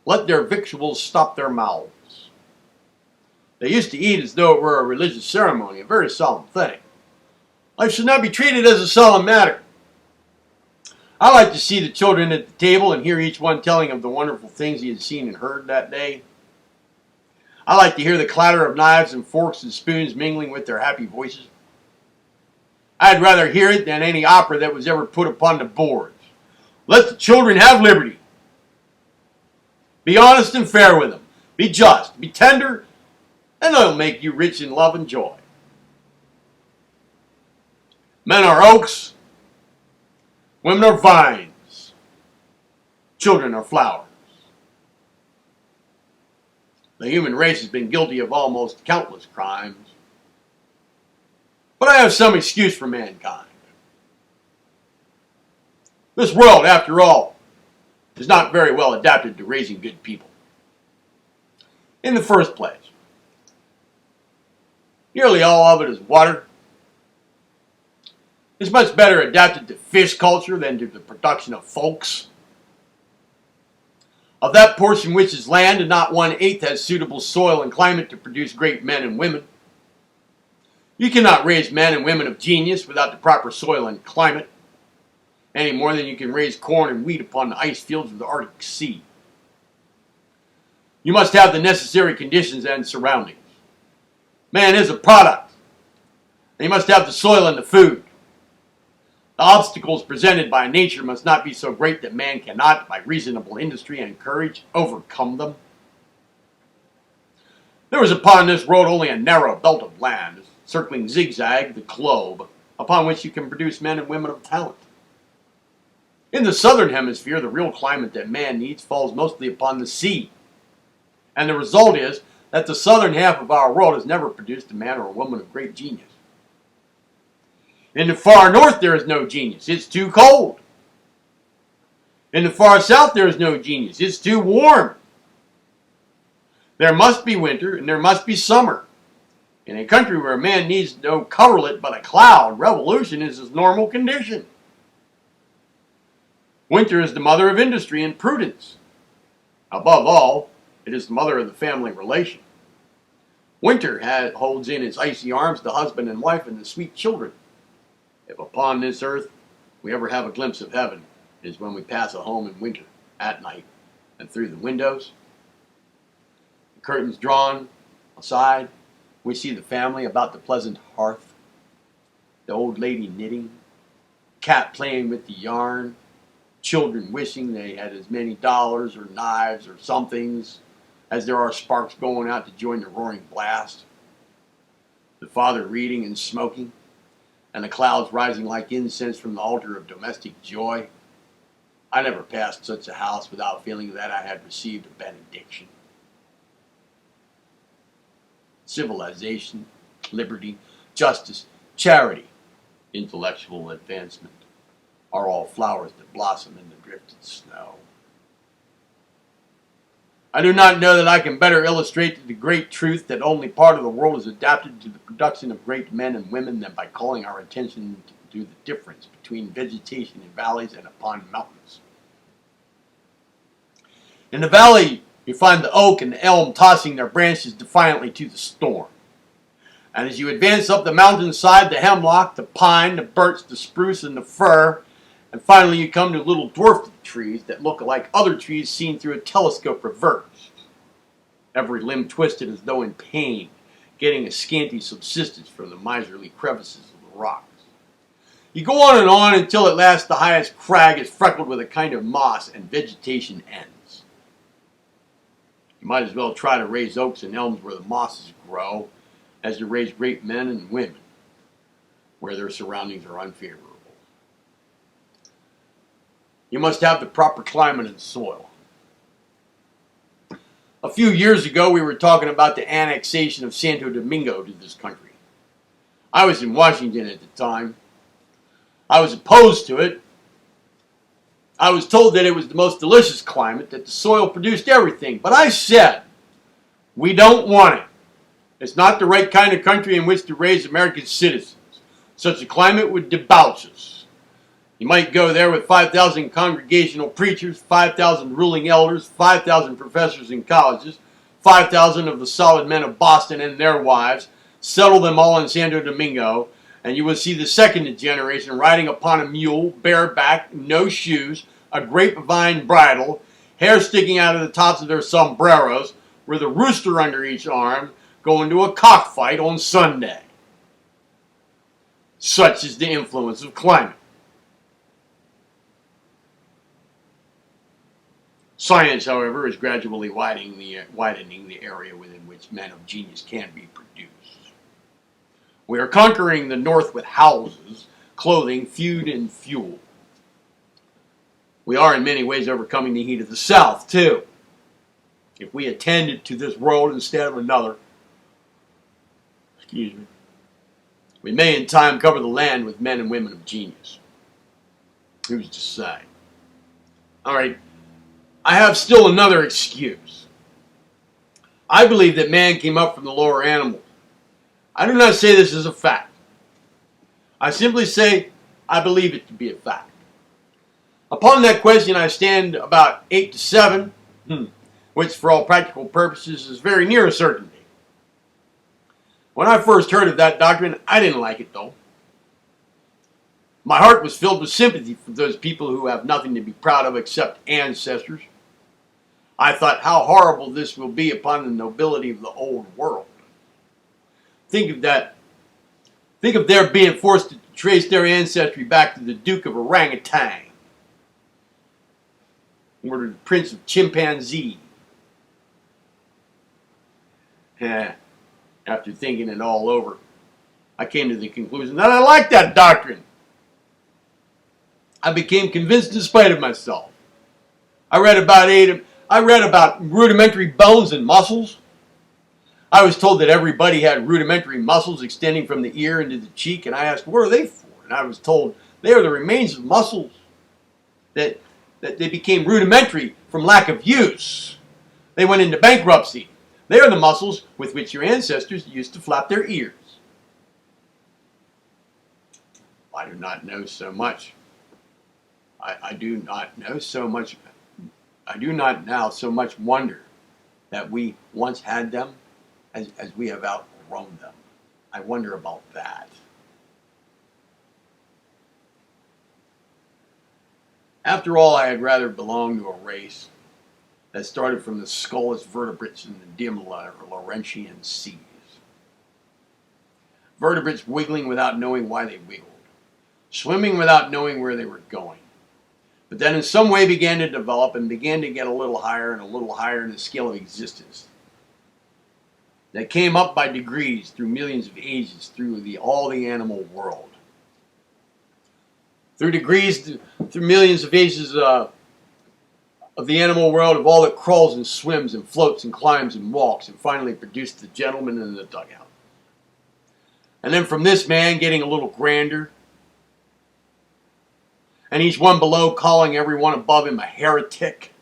let their victuals stop their mouths. They used to eat as though it were a religious ceremony, a very solemn thing. Life should not be treated as a solemn matter. I like to see the children at the table and hear each one telling of the wonderful things he had seen and heard that day. I like to hear the clatter of knives and forks and spoons mingling with their happy voices. I'd rather hear it than any opera that was ever put upon the boards. Let the children have liberty. Be honest and fair with them. Be just. Be tender. And they'll make you rich in love and joy. Men are oaks. Women are vines. Children are flowers. The human race has been guilty of almost countless crimes. But I have some excuse for mankind. This world, after all, is not very well adapted to raising good people. In the first place, nearly all of it is water. It's much better adapted to fish culture than to the production of folks. Of that portion which is land, and not 1/8 has suitable soil and climate to produce great men and women. You cannot raise men and women of genius without the proper soil and climate, any more than you can raise corn and wheat upon the ice fields of the Arctic Sea. You must have the necessary conditions and surroundings. Man is a product, and he must have the soil and the food. The obstacles presented by nature must not be so great that man cannot, by reasonable industry and courage, overcome them. There is upon this road only a narrow belt of land, circling zigzag the globe, upon which you can produce men and women of talent. In the southern hemisphere, the real climate that man needs falls mostly upon the sea. And the result is that the southern half of our world has never produced a man or a woman of great genius. In the far north, there is no genius. It's too cold. In the far south, there is no genius. It's too warm. There must be winter and there must be summer. In a country where man needs no coverlet but a cloud, revolution is his normal condition. Winter is the mother of industry and prudence. Above all, it is the mother of the family relation. Winter holds in its icy arms the husband and wife and the sweet children. If upon this earth we ever have a glimpse of heaven, it is when we pass a home in winter, at night, and through the windows. The curtains drawn aside, we see the family about the pleasant hearth, the old lady knitting, cat playing with the yarn, children wishing they had as many dollars or knives or somethings as there are sparks going out to join the roaring blast, the father reading and smoking, and the clouds rising like incense from the altar of domestic joy. I never passed such a house without feeling that I had received a benediction. Civilization, liberty, justice, charity, intellectual advancement are all flowers that blossom in the drifted snow. I do not know that I can better illustrate the great truth that only part of the world is adapted to the production of great men and women than by calling our attention to the difference between vegetation in valleys and upon mountains. In the valley, you find the oak and the elm tossing their branches defiantly to the storm. And as you advance up the mountainside, the hemlock, the pine, the birch, the spruce, and the fir, and finally you come to little dwarf trees that look like other trees seen through a telescope reversed. Every limb twisted as though in pain, getting a scanty subsistence from the miserly crevices of the rocks. You go on until at last the highest crag is freckled with a kind of moss and vegetation ends. You might as well try to raise oaks and elms where the mosses grow as to raise great men and women where their surroundings are unfavorable. You must have the proper climate and soil. A few years ago, we were talking about the annexation of Santo Domingo to this country. I was in Washington at the time. I was opposed to it. I was told that it was the most delicious climate, that the soil produced everything. But I said, we don't want it. It's not the right kind of country in which to raise American citizens. Such a climate would debauch us. You might go there with 5,000 congregational preachers, 5,000 ruling elders, 5,000 professors in colleges, 5,000 of the solid men of Boston and their wives, settle them all in Santo Domingo, and you will see the second generation riding upon a mule, bareback, no shoes, a grapevine bridle, hair sticking out of the tops of their sombreros, with a rooster under each arm, going to a cockfight on Sunday. Such is the influence of climate. Science, however, is gradually widening the area within which men of genius can be produced. We are conquering the North with houses, clothing, food, and fuel. We are in many ways overcoming the heat of the South, too. If we attended to this world instead of another, we may in time cover the land with men and women of genius. Who's to say? All right. I have still another excuse. I believe that man came up from the lower animals. I do not say this is a fact. I simply say I believe it to be a fact. Upon that question, I stand about 8 to 7, which for all practical purposes is very near a certainty. When I first heard of that doctrine, I didn't like it though. My heart was filled with sympathy for those people who have nothing to be proud of except ancestors. I thought how horrible this will be upon the nobility of the old world. Think of that. Think of their being forced to trace their ancestry back to the Duke of Orangutan or the Prince of Chimpanzee. After thinking it all over, I came to the conclusion that I liked that doctrine. I became convinced in spite of myself. I read about rudimentary bones and muscles. I was told that everybody had rudimentary muscles extending from the ear into the cheek, and I asked, what are they for? And I was told they are the remains of muscles that they became rudimentary from lack of use. They went into bankruptcy. They are the muscles with which your ancestors used to flap their ears. I do not know so much. I do not know so much. I do not now so much wonder that we once had them as we have outgrown them. I wonder about that. After all, I had rather belong to a race that started from the skulless vertebrates in the dim Laurentian seas. Vertebrates wiggling without knowing why they wiggled, swimming without knowing where they were going. But then in some way began to develop and began to get a little higher and a little higher in the scale of existence. That came up by degrees through millions of ages through all the animal world. Through degrees, through millions of ages of the animal world, of all that crawls and swims and floats and climbs and walks, and finally produced the gentleman in the dugout. And then from this man getting a little grander, and each one below calling everyone above him a heretic,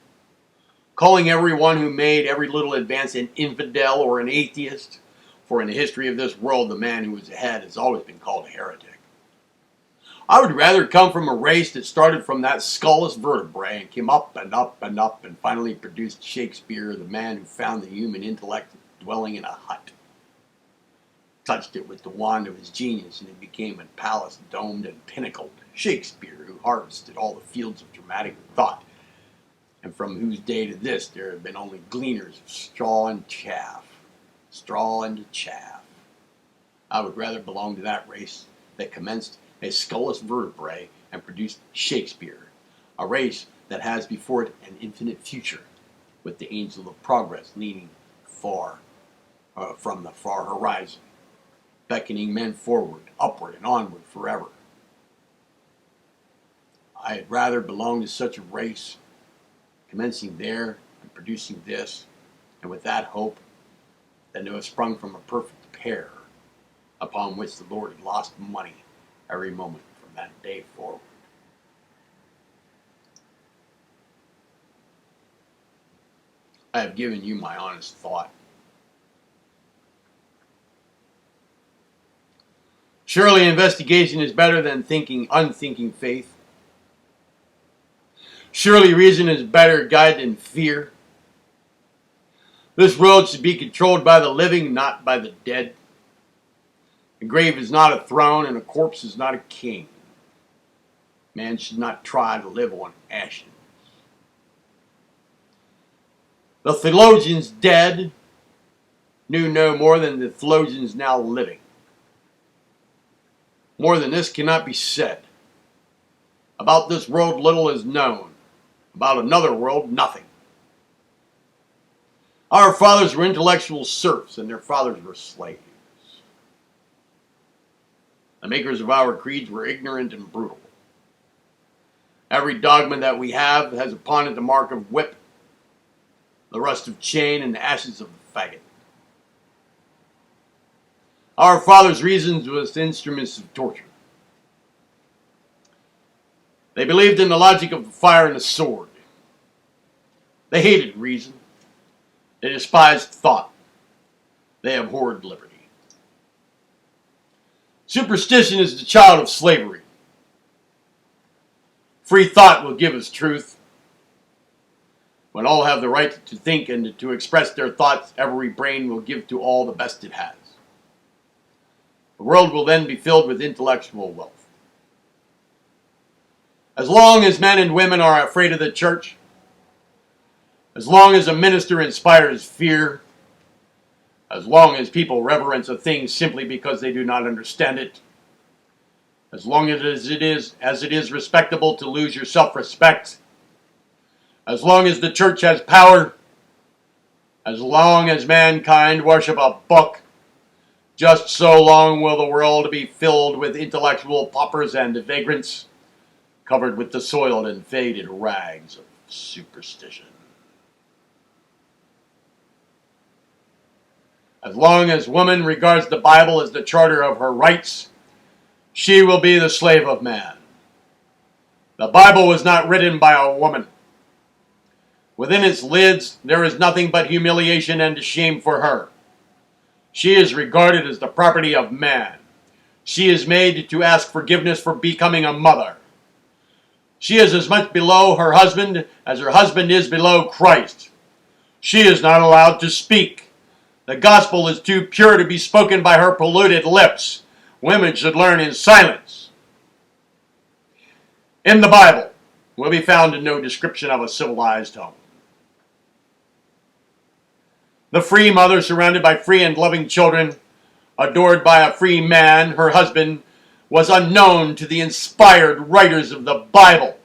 calling everyone who made every little advance an infidel or an atheist, for in the history of this world the man who was ahead has always been called a heretic. I would rather come from a race that started from that skullless vertebrae and came up and up and up and finally produced Shakespeare, the man who found the human intellect dwelling in a hut, touched it with the wand of his genius, and it became a palace domed and pinnacled. Shakespeare, who harvested all the fields of dramatic thought, and from whose day to this there have been only gleaners of straw and chaff. Straw and chaff. I would rather belong to that race that commenced as skullless vertebrae and produced Shakespeare, a race that has before it an infinite future, with the angel of progress leaning far from the far horizon, beckoning men forward, upward, and onward forever. I had rather belong to such a race, commencing there and producing this, and with that hope, than to have sprung from a perfect pair, upon which the Lord had lost money every moment from that day forward. I have given you my honest thought. Surely investigation is better than unthinking faith. Surely reason is better guide than fear. This world should be controlled by the living, not by the dead. A grave is not a throne, and a corpse is not a king. Man should not try to live on ashes. The theologians dead knew no more than the theologians now living. More than this cannot be said. About this world little is known. About another world, nothing. Our fathers were intellectual serfs, and their fathers were slaves. The makers of our creeds were ignorant and brutal. Every dogma that we have has upon it the mark of whip, the rust of chain, and the ashes of the faggot. Our fathers' reasons was instruments of torture. They believed in the logic of the fire and the sword. They hated reason. They despised thought. They abhorred liberty. Superstition is the child of slavery. Free thought will give us truth. When all have the right to think and to express their thoughts, every brain will give to all the best it has. The world will then be filled with intellectual wealth. As long as men and women are afraid of the church, as long as a minister inspires fear, as long as people reverence a thing simply because they do not understand it, as long as it is respectable to lose your self-respect, as long as the church has power, as long as mankind worship a book, just so long will the world be filled with intellectual paupers and vagrants, covered with the soiled and faded rags of superstition. As long as woman regards the Bible as the charter of her rights, she will be the slave of man. The Bible was not written by a woman. Within its lids, there is nothing but humiliation and shame for her. She is regarded as the property of man. She is made to ask forgiveness for becoming a mother. She is as much below her husband as her husband is below Christ. She is not allowed to speak. The gospel is too pure to be spoken by her polluted lips. Women should learn in silence. In the Bible will be found no description of a civilized home. The free mother surrounded by free and loving children, adored by a free man, her husband, was unknown to the inspired writers of the Bible.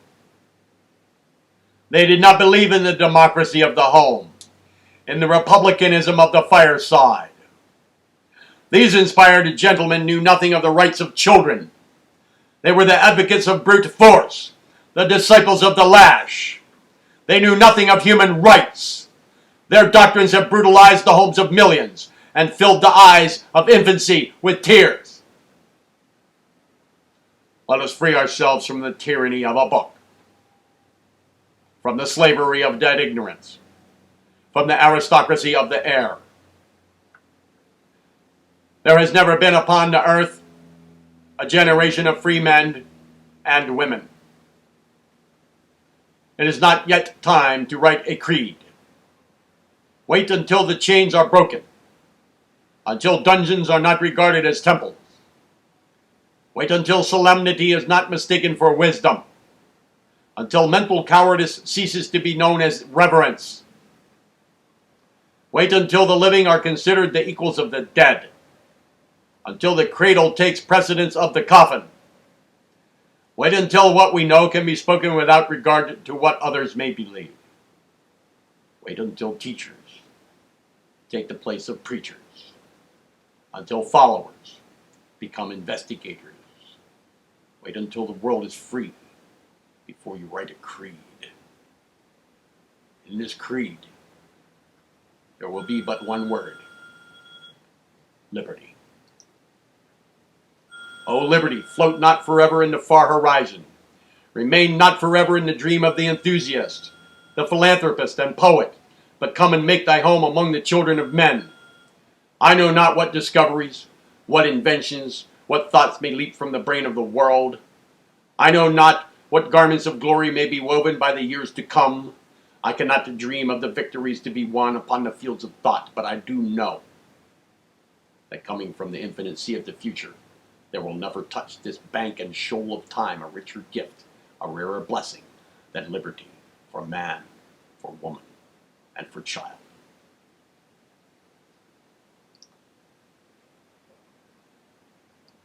They did not believe in the democracy of the home, in the republicanism of the fireside. These inspired gentlemen knew nothing of the rights of children. They were the advocates of brute force, the disciples of the lash. They knew nothing of human rights. Their doctrines have brutalized the homes of millions and filled the eyes of infancy with tears. Let us free ourselves from the tyranny of a book, from the slavery of dead ignorance, from the aristocracy of the air. There has never been upon the earth a generation of free men and women. It is not yet time to write a creed. Wait until the chains are broken, until dungeons are not regarded as temples. Wait until solemnity is not mistaken for wisdom, until mental cowardice ceases to be known as reverence. Wait until the living are considered the equals of the dead, until the cradle takes precedence of the coffin. Wait until what we know can be spoken without regard to what others may believe. Wait until teachers take the place of preachers, until followers become investigators. Wait until the world is free before you write a creed. In this creed, there will be but one word: liberty. O liberty, float not forever in the far horizon. Remain not forever in the dream of the enthusiast, the philanthropist and poet, but come and make thy home among the children of men. I know not what discoveries, what inventions, what thoughts may leap from the brain of the world. I know not what garments of glory may be woven by the years to come. I cannot dream of the victories to be won upon the fields of thought, but I do know that coming from the infinite sea of the future, there will never touch this bank and shoal of time a richer gift, a rarer blessing than liberty for man, for woman, and for child.